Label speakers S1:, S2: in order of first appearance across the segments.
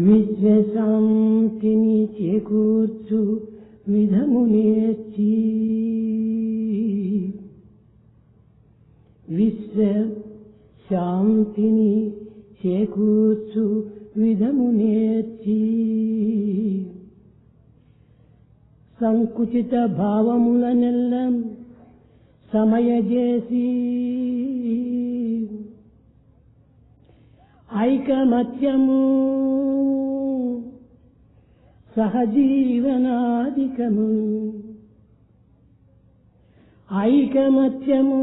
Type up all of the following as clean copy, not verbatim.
S1: విశ్వశాంతిని చేకూర్చు విధము నేర్చి విశ్వశాంతిని చేకూర్చు విధము నేర్చి సంకుచిత భావములనెల్లం సమయజేసి ఐకమత్యము సహజీవనాధికము ఐకమత్యము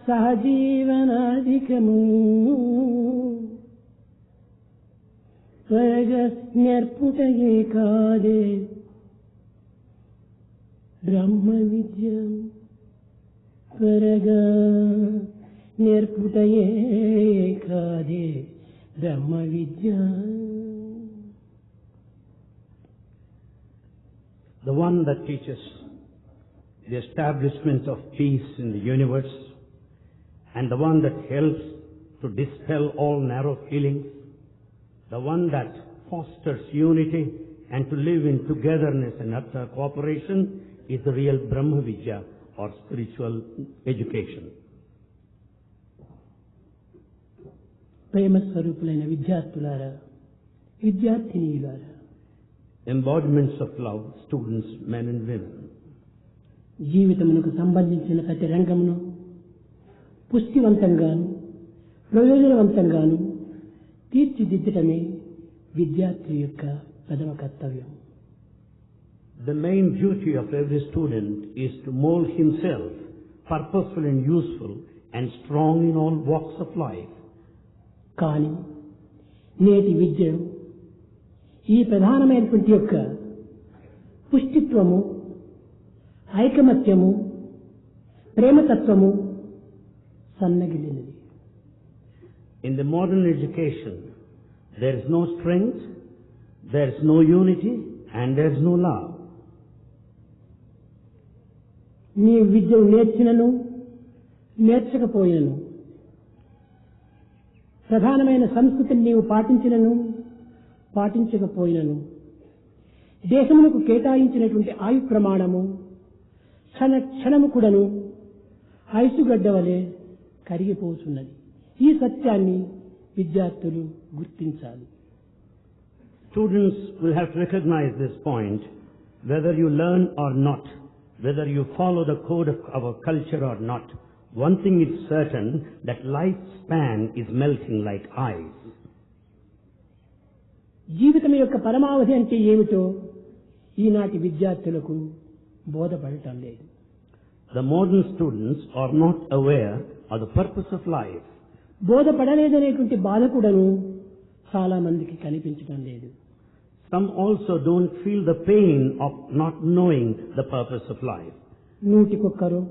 S1: సహజీవనాధికము త్వరగా నేర్పుటయే కాదే బ్రహ్మ విద్య త్వరగా నేర్పుటయే కాదే బ్రహ్మ విద్య.
S2: The one that teaches the establishment of peace in the universe, and the one that helps to dispel all narrow feelings, the one that fosters unity and to live in togetherness and utter cooperation is the real Brahma Vidya or spiritual education.
S1: ప్రేమ స్వరూపులైన విద్యార్థులారా, విద్యార్థినీయులారా,
S2: embodiments of love, students, men and women.
S1: జీవితమునకు సంబంధించిన ప్రతి రంగమును పుష్టివంతంగాను ప్రయోజనవంతంగాను తీర్చిదిద్దటమే విద్యార్థి యొక్క ప్రథమ కర్తవ్యం.
S2: The main duty of every student is to mold himself purposeful and useful and strong in all walks of life.
S1: కానీ నేటి విద్య ఈ ప్రధానమైనటువంటి యొక్క పుష్టిత్వము, ఐకమత్యము, ప్రేమతత్వము సన్నగిలినది.
S2: In the modern education, there is no strength, there is no unity, and there is no love.
S1: నీ విద్యను నేర్చినను నేర్చకపోయినను, ప్రధానమైన సంస్కృతిని నీవు పాటించినను పాటించకపోయినను, దేశమునకు కేటాయించినటువంటి ఆయు ప్రమాణము క్షణము కూడాను ఐసుగడ్డ వలె కరిగిపోతున్నది. ఈ సత్యాన్ని విద్యార్థులు గుర్తించాలి.
S2: Students will have to recognize this point, whether you learn or not, whether you follow the code of our culture or not. One thing is certain, that lifespan is melting like ice.
S1: జీవితం యొక్క పరమావధి అంటే ఏమిటో ఈనాటి విద్యార్థులకు బోధపడటం లేదు.
S2: The modern students are not aware of the purpose of life.
S1: బోధపడలేదనేటువంటి బాధ కూడాను చాలా మందికి కనిపించడం లేదు.
S2: Some also don't feel the pain of not knowing the purpose of life.
S1: నూటికొక్కరో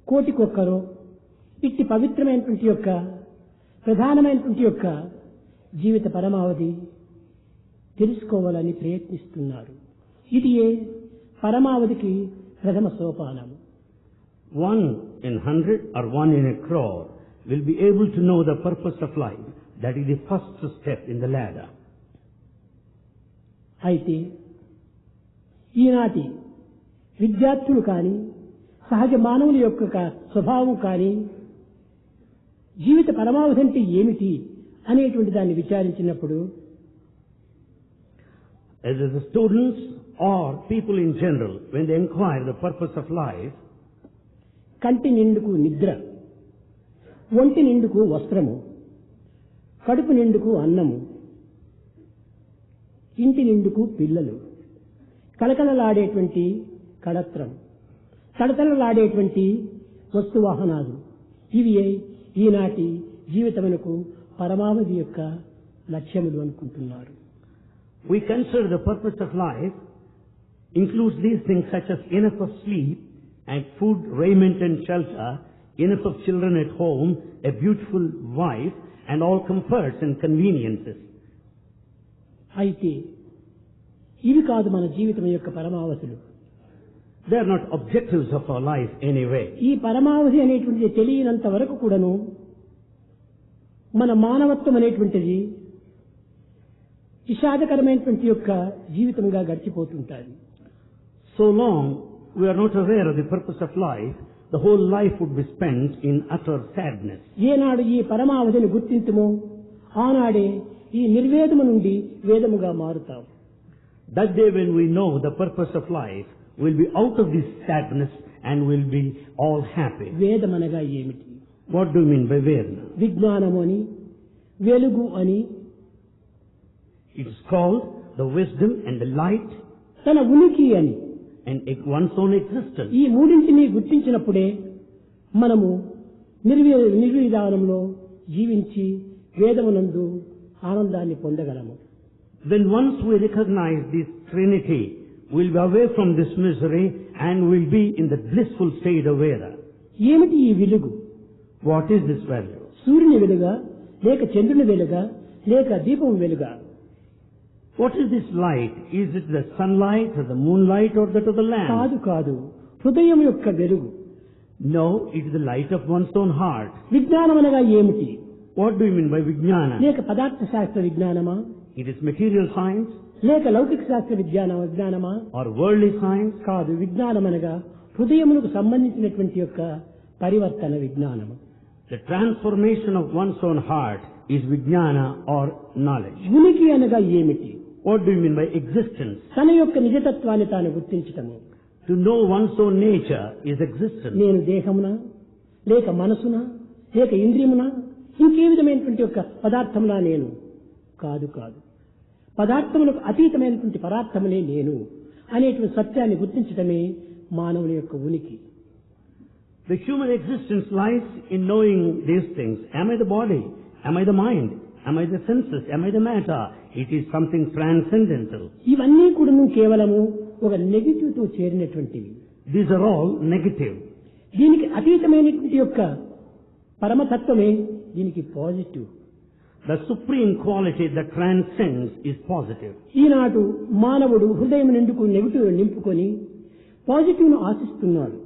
S1: కోటికొక్కరో ఇట్టి పవిత్రమైనటువంటి యొక్క ప్రధానమైనటువంటి యొక్క జీవిత పరమావధి తెలుసుకోవాలని ప్రయత్నిస్తున్నారు. ఇది పరమావధికి ప్రథమ సోపానము.
S2: 1 in 100 or 1 in a crore will be able to know the purpose of life. That is the first step in the ladder.
S1: అయితే ఈనాటి విద్యార్థులు కానీ సహజ మానవుల యొక్క స్వభావం కానీ జీవిత పరమావధి అంటే ఏమిటి అనేటువంటి దాన్ని విచారించినప్పుడు,
S2: as the students or people in general, when they inquire the purpose of life,
S1: కంటి నిండుకు నిద్ర, ఒంటి నిండుకు వస్త్రము, కడుపు నిండుకు అన్నము, ఇంటి నిండుకు పిల్లలు, కళకళలాడేటువంటి కళత్రం, తడతడలాడేటువంటి వస్తువాహనాలు, ఇవి ఈనాటి జీవితమునకు పరమావధి యొక్క లక్ష్యములు అనుకుంటున్నారు.
S2: We consider the purpose of life includes these things such as enough of sleep and food, raiment and shelter, enough of children at home, a beautiful wife, and all comforts and conveniences.
S1: అయితే ఇవి కాదు మన జీవితం యొక్క పరమావధులు.
S2: They are not objectives of our life anyway.
S1: ఈ పరమావధి అనేటువంటిది తెలియనంత వరకు కూడాను మన మానవత్వం అనేటువంటిది విషాదకరమైనటువంటి యొక్క జీవితంగా గడిచిపోతుంటారు.
S2: So long we are not aware of the purpose of life, the whole life would be spent in utter sadness.
S1: ఏనాడు ఈ పరమావధిని గుర్తింతుమో ఆనాడే ఈ నిర్వేదము నుండి వేదముగా మారుతాం.
S2: That day when we know the purpose of life, we'll be out of this sadness and we'll be all happy.
S1: వేదమనగా ఏమిటి?
S2: What do you mean by Veda?
S1: విజ్ఞానము అని, వెలుగు అని,
S2: It is called the wisdom and the light
S1: తన ఉనికి అని.
S2: and one's own existence.
S1: ఈ మూడింటిని గుర్తించినప్పుడే మనము నిర్విధానంలో జీవించి వేదమునందు ఆనందాన్ని పొందగలము.
S2: Then once we recognize this Trinity, we'll be away from this misery and we'll be in the blissful state of Veda.
S1: ఏమిటి ఈ వెలుగు?
S2: What is this value?
S1: సూర్యుని వెలుగా, లేక చంద్రుని వెలుగా, లేక దీపం వెలుగా?
S2: What is this light? Is it the sunlight or the moonlight or that of the lamp?
S1: కాదు కాదు, హృదయం యొక్క వెలుగు.
S2: No, it is the light of one's own heart.
S1: విజ్ఞానం అనగా ఏమిటి?
S2: What do you mean by Vijnana?
S1: లేక పదార్థ శాస్త్ర విజ్ఞానమా,
S2: It is material science
S1: లేక లౌకిక శాస్త్ర విజ్ఞానమా?
S2: or worldly science?
S1: కాదు, విజ్ఞానం అనగా హృదయమునకు సంబంధించినటువంటి యొక్క పరివర్తన విజ్ఞానము.
S2: The transformation of one's own heart is Vijnana or knowledge.
S1: ఉనికి అనగా ఏమిటి?
S2: What do you mean by existence?
S1: తన యొక్క నిజతత్వాన్ని తాను గుర్తించటము.
S2: To know one's own nature is existence.
S1: నేను దేహమునా, లేక మనసునా, లేక ఇంద్రియమునా, ఇంకే విధమైనటువంటి యొక్క పదార్థమునా నేను? కాదు కాదు, పదార్థములకు అతీతమైనటువంటి పదార్థమునే నేను అనేటువంటి సత్యాన్ని గుర్తించటమే మానవుని యొక్క ఉనికి.
S2: The human existence lies in knowing these things. Am I the body? Am I the mind? Am I the senses? Am I the matter? It is something transcendental.
S1: ఇవన్నీ కూడా కేవలము ఒక నెగటివ్ తో చేరినటువంటివి.
S2: These are all negative.
S1: దీనికి అతీతమైనటువంటి యొక్క పరమతత్వమే దీనికి positive.
S2: The supreme quality that transcends is positive.
S1: ఈనాడు మానవుడు హృదయం నిండుకు నెగటివ్ నింపుకొని పాజిటివ్ ను ఆశిస్తున్నాడు.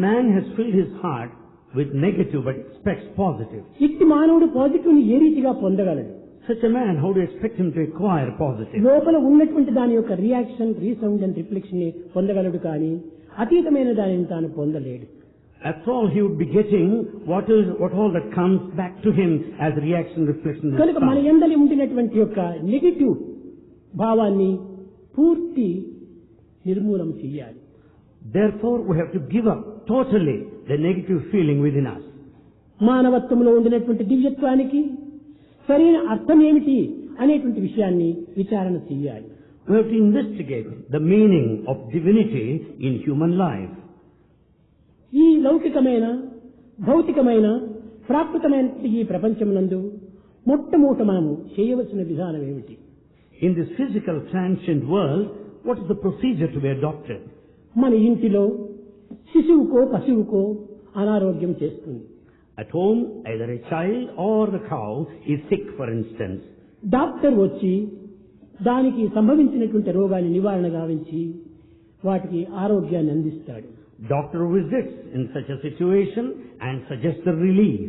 S2: Man has filled his heart with negative but expects positive.
S1: ఇట్టి మానవుడు పాజిటివ్ ని ఏ రీతిగా పొందగలడు?
S2: Such a man, how do you expect him to acquire positive?
S1: లోపల ఉన్నటువంటి దాని యొక్క రియాక్షన్, రీసౌండ్ అండ్ రిఫ్లెక్షన్ ని పొందగలడు, కానీ అతీతమైన దానిని తాను పొందలేడు.
S2: That's all he would be getting, what all that comes back to him as reaction, reflection.
S1: కనుక మన యందలి ఉండినటువంటి యొక్క నెగటివ్ భావాన్ని పూర్తి నిర్మూలం చేయాలి.
S2: Therefore, we have to give up totally the negative feeling within us.
S1: మానవత్వంలో ఉండినటువంటి దివ్యత్వానికి సరైన అర్థం ఏమిటి అనేటువంటి విషయాన్ని విచారణ చేయాలి.
S2: We have to investigate the meaning of divinity in human life.
S1: ఈ లౌకికమైన, భౌతికమైన, ప్రాకృతమైన ఈ ప్రపంచమునందు మొట్టమొదట మనము చేయవలసిన విధానం ఏమిటి?
S2: In this physical transient world, what is the procedure to be adopted?
S1: మన ఇంటిలో శిశువుకో పశువుకో అనారోగ్యం చేస్తుంది.
S2: At home, either a child or the cow is sick, for instance.
S1: Doctor వచ్చి దానికి సంభవించినటువంటి రోగాన్ని నివారణ గావించి వాటికి ఆరోగ్యాన్ని అందిస్తాడు.
S2: Doctor visits in such a situation and suggests the relief.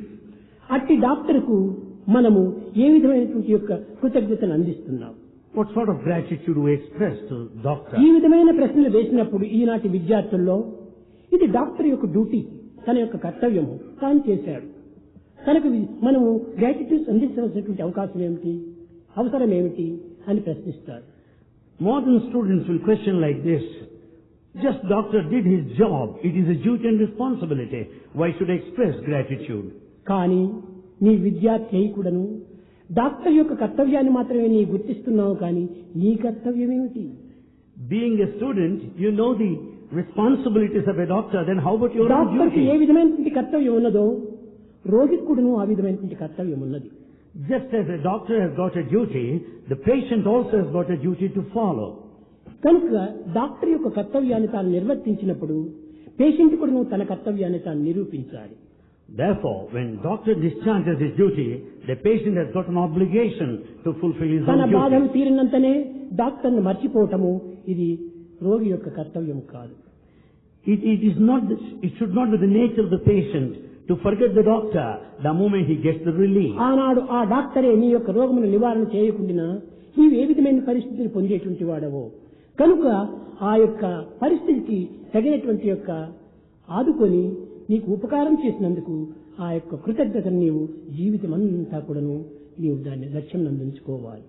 S1: అట్టి డాక్టర్కు మనము ఏ విధమైనటువంటి యొక్క కృతజ్ఞతను అందిస్తున్నాం?
S2: What sort of gratitude we express to doctor?
S1: ఈ విధమైన ప్రశ్నలు వేసినప్పుడు ఈనాటి విద్యార్థుల్లో ఇది డాక్టర్ యొక్క డ్యూటీ, తన యొక్క కర్తవ్యము తాను చేశాడు, తనకు మనము గ్రాటిట్యూడ్ అందించవలసినటువంటి అవకాశం ఏమిటి, అవసరం ఏమిటి అని ప్రశ్నిస్తారు.
S2: Modern students will question like this: just doctor did his job, it is a duty and responsibility. Why should I express gratitude?
S1: కానీ నీ విద్యార్థి కూడాను డాక్టర్ యొక్క కర్తవ్యాన్ని మాత్రమే నీ గుర్తిస్తున్నావు, కానీ నీ కర్తవ్యం ఏమిటి?
S2: Being a student, you know the responsibilities of a doctor, then how about your own
S1: డాక్టర్కి ఏ
S2: duty?
S1: విధమైనటువంటి కర్తవ్యం ఉన్నదో రోగికి కూడాను ఆ విధమైనటువంటి కర్తవ్యం ఉన్నది.
S2: Just as a doctor has got a duty, the patient also has got a duty to follow.
S1: కనుక డాక్టర్ యొక్క కర్తవ్యాన్ని తాను నిర్వర్తించినప్పుడు పేషెంట్ కూడా తన కర్తవ్యాన్ని తాను నిరూపించాలి.
S2: Therefore, when doctor discharges his duty, the patient has got an obligation to fulfill his
S1: తన
S2: own
S1: బాధలు
S2: duty.
S1: తీరినంతనే డాక్టర్ను మర్చిపోవటము ఇది రోగి యొక్క కర్తవ్యం కాదు.
S2: It should not be the nature of the patient to forget the doctor the moment he gets the relief.
S1: ఆనాడు ఆ డాక్టరే నీ యొక్క రోగమును నివారణ చేయకుండా నీవు ఏ విధమైన పరిస్థితిని పొందేటువంటి వాడవో కనుక ఆ యొక్క పరిస్థితికి తగినటువంటి యొక్క ఆదుకొని నీకు ఉపకారం చేసినందుకు ఆ యొక్క కృతజ్ఞతను నీవు జీవితం అంతా కూడాను నీవు దాన్ని లక్ష్యం నందించుకోవాలి.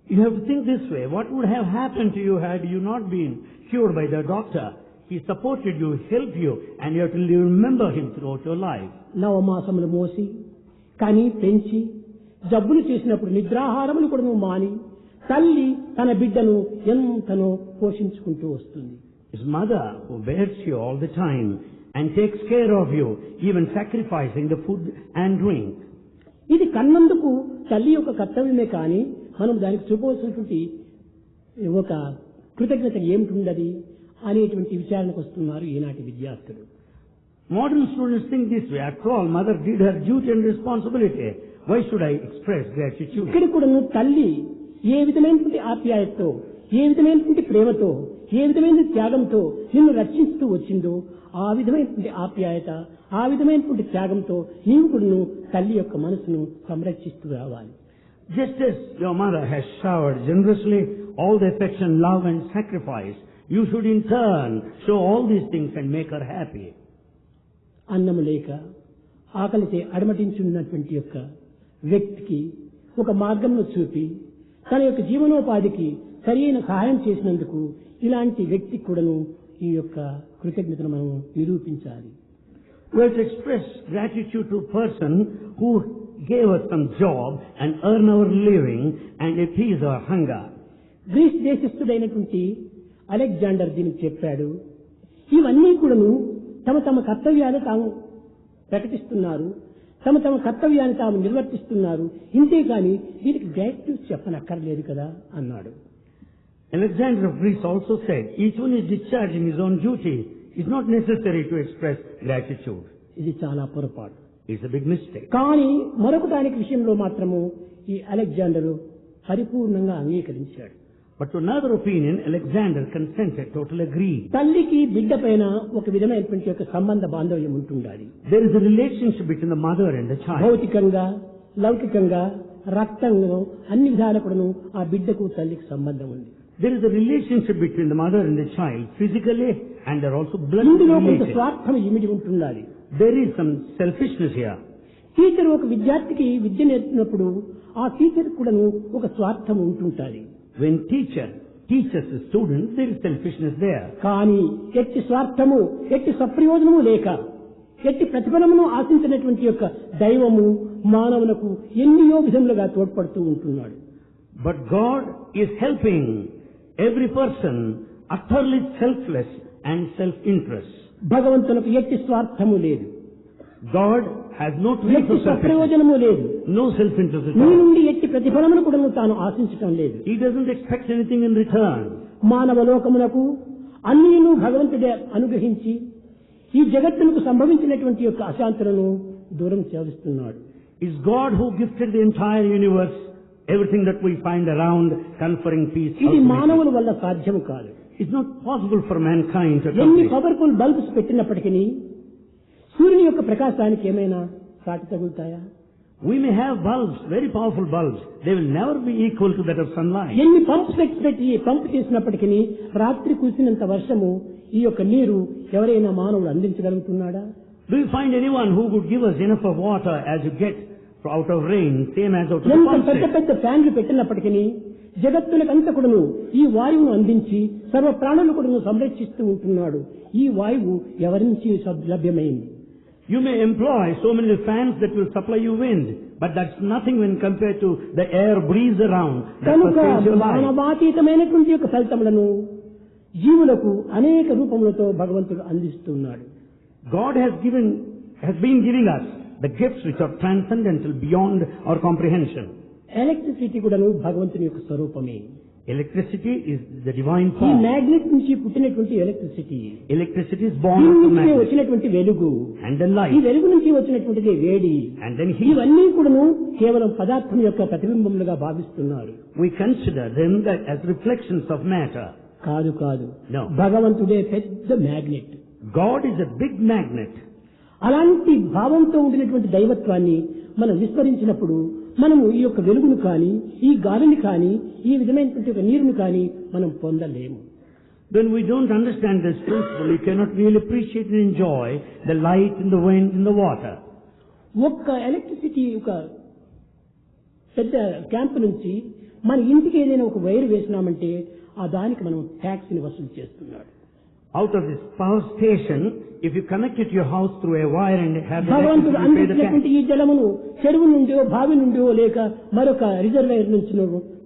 S2: You have to think this way. What would have happened to you had you not been cured by the doctor? He supported you, helped you, and you have to remember him throughout your life.
S1: నవమాసములు మోసి కానీ పెంచి జబ్బులు చేసినప్పుడు నిద్రాహారములు కూడా నువ్వు మాని తల్లి తన బిడ్డను ఎంతనో పోషించుకుంటూ వస్తుంది.
S2: His mother who bears you all the time and takes care of you, even sacrificing the food and drink.
S1: ఇది కన్నందుకు తల్లి యొక్క కర్తవ్యమే కానీ మనం దానికి చూపవలసినటువంటి ఒక కృతజ్ఞత ఏమిటి అనేటువంటి విచారణకు వస్తున్నారు ఈనాటి విద్యార్థులు.
S2: Modern students think this way. After all, mother did her duty and responsibility. Why should I express gratitude?
S1: ఇక్కడ కూడా తల్లి ఏ విధమైనటువంటి ఆప్యాయతతో, ఏ విధమైనటువంటి ప్రేమతో, ఏ విధమైన త్యాగంతో నిన్ను రక్షిస్తూ వచ్చిందో ఆ విధమైనటువంటి ఆప్యాయత, ఆ విధమైనటువంటి త్యాగంతో నీవు కూడా తల్లి యొక్క మనసును సంరక్షిస్తూ రావాలి.
S2: Just as your mother has showered generously all the affection, love and sacrifice, you should in turn show all these things and make her happy.
S1: అన్నము లేక ఆకలితో అడమటించున్నటువంటి యొక్క వ్యక్తికి ఒక మార్గంను చూపి తన యొక్క జీవనోపాధికి సరైన సహాయం చేసినందుకు ఇలాంటి వ్యక్తికి కూడాను ఈ యొక్క కృతజ్ఞతను మనం నిరూపించాలి.
S2: We have to express gratitude to a person who gave us some job and earn our living and appease our hunger.
S1: Greece దేశస్థుడైనటువంటి అలెగ్జాండర్ దీనికి చెప్పాడు, ఇవన్నీ కూడాను తమ తమ కర్తవ్యాన్ని తాము ప్రకటిస్తున్నారు, తమ తమ కర్తవ్యాన్ని తాము నిర్వర్తిస్తున్నారు, ఇంతేకాని వీరికి గ్రాటిట్యూడ్ చెప్పనక్కర్లేదు కదా అన్నాడు.
S2: Alexander of Greece also said, each one is discharging his own duty. It's not necessary to express gratitude.
S1: ఇది చాలా పొరపాటు.
S2: It's a big mistake.
S1: కానీ మరొక దానికి విషయంలో మాత్రము ఈ అలెగ్జాండరు పరిపూర్ణంగా అంగీకరించాడు.
S2: But to another opinion, Alexander consented, totally agreed.
S1: తల్లికి బిడ్డ పైన ఒక విధమైనటువంటి ఒక సంబంధ బాంధవ్యం ఉంటుండాలి.
S2: There is a relationship between the mother and the child.
S1: భౌతికంగా, లౌకికంగా, రక్తంగా అన్ని విధాలకును ఆ బిడ్డకు తల్లికి సంబంధం ఉంది.
S2: There is a relationship between the mother and the child, physically, and there are also blood
S1: ఇందులో కొంత
S2: relations.
S1: స్వార్థం ఇమిడి ఉంటుండాలి.
S2: There is some selfishness here.
S1: Teacher ఒక విద్యార్థికి విద్య నేర్పినప్పుడు ఆ టీచర్ కూడాను ఒక స్వార్థం ఉంటుంటాది.
S2: When teacher teaches a student, there is selfishness there.
S1: కానీ ఎట్టి స్వార్థము, ఎట్టి సప్రయోజనము లేక, ఎట్టి ప్రతిఫలమును ఆశించినటువంటి యొక్క దైవము మానవులకు ఎన్నో విధములుగా తోడ్పడుతూ ఉంటున్నాడు.
S2: But God is helping every person utterly selfless and self-interest.
S1: భగవంతునికి ఎట్టి స్వార్థము లేదు,
S2: God has no trace
S1: ఎట్టి
S2: of selfishness,
S1: సప్రయోజనము లేదు,
S2: no self-interest at
S1: నీ
S2: all.
S1: నుండి ఎట్టి ప్రతిఫలమును కూడా తాను ఆశించటం లేదు.
S2: He doesn't expect anything in return.
S1: మానవ లోకమునకు అన్నీను భగవంతుడే అనుగ్రహించి ఈ జగత్తునకు సంభవించినటువంటి యొక్క అశాంతులను దూరం చేస్తున్నాడు.
S2: It's God who gifted the entire universe, everything that we find around, conferring peace.
S1: ఇది
S2: ultimately.
S1: మానవుల వల్ల సాధ్యం కాదు.
S2: It's not possible for mankind to
S1: ఎన్ని
S2: accomplish.
S1: పవర్ఫుల్ బల్బ్స్ పెట్టినప్పటికీ సూర్యుని యొక్క ప్రకాశానికి ఏమైనా సాటి తగులుతాయా?
S2: We may have bulbs, very powerful bulbs. They will never be equal to that of sunlight.
S1: ఎన్ని పంప్ సెట్స్ పెట్టి పంప్ చేసినప్పటికీ రాత్రి కురిసినంత వర్షము ఈ యొక్క నీరు ఎవరైనా మానవుడు అందించగలుగుతున్నాడా?
S2: Do you find anyone who would give us enough of water as you get out of rain, same as out of the
S1: ఎంత
S2: pump
S1: పెద్ద
S2: set?
S1: పెద్ద ఫ్యాన్లు పెట్టినప్పటికీ జగత్తులకంతా కూడాను ఈ వాయువును అందించి సర్వ ప్రాణులు కూడాను సంరక్షిస్తూ ఉంటున్నాడు. ఈ వాయువు ఎవరి నుంచి లభ్యమైంది?
S2: You may employ so many fans that will supply you wind, but that's nothing when compared to the air breeze around that
S1: కనుక
S2: sustains your life.
S1: మానవాతీతమైనటువంటి యొక్క ఫలితములను జీవులకు అనేక రూపములతో భగవంతుడు అందిస్తున్నాడు.
S2: God has been giving us the gifts which are transcendental beyond our comprehension.
S1: Electricity కూడాను భగవంతుని యొక్క స్వరూపమే.
S2: Electricity is the divine
S1: ఈ
S2: form.
S1: మ్యాగ్నెట్ నుంచి పుట్టినటువంటి ఎలక్ట్రిసిటీ,
S2: Electricity is born
S1: దీని
S2: of the
S1: నుంచి
S2: magnet
S1: వచ్చినటువంటి వెలుగు,
S2: and then
S1: ఈ
S2: light
S1: వెలుగు నుంచి వచ్చినటువంటిది వేడి,
S2: and then heat.
S1: ఇవన్నీ కూడాను కేవలం పదార్థం యొక్క ప్రతిబింబములుగా భావిస్తున్నారు.
S2: We consider them that as reflections of matter.
S1: కాదు కాదు,
S2: No.
S1: భగవంతుడే పెద్ద magnet.
S2: God is a big magnet.
S1: అలాంటి భావంతో ఉండినటువంటి దైవత్వాన్ని మనం విస్మరించినప్పుడు మనము ఈ యొక్క వెలుగును కానీ ఈ గాలిని కానీ ఈ విధమైనటువంటి ఒక నీరుని కానీ మనం పొందలేము.
S2: When we don't understand this principle, we cannot really appreciate and enjoy the light and the wind and the water.
S1: ఒక్క ఎలక్ట్రిసిటీ ఒక పెద్ద క్యాంప్ నుంచి మన ఇంటికి ఏదైనా ఒక వైర్ వేసినామంటే ఆ దానికి మనం ట్యాక్స్ ని వసూలు చేస్తున్నాడు.
S2: Out of this power station, if you connect it to your house through a wire and have
S1: భగవంతుడు
S2: electricity, you pay the
S1: అందించినటువంటి
S2: tax.
S1: ఈ జలమును చెరువు నుండో బావి నుండో లేక మరొక రిజర్వాయర్ నుంచి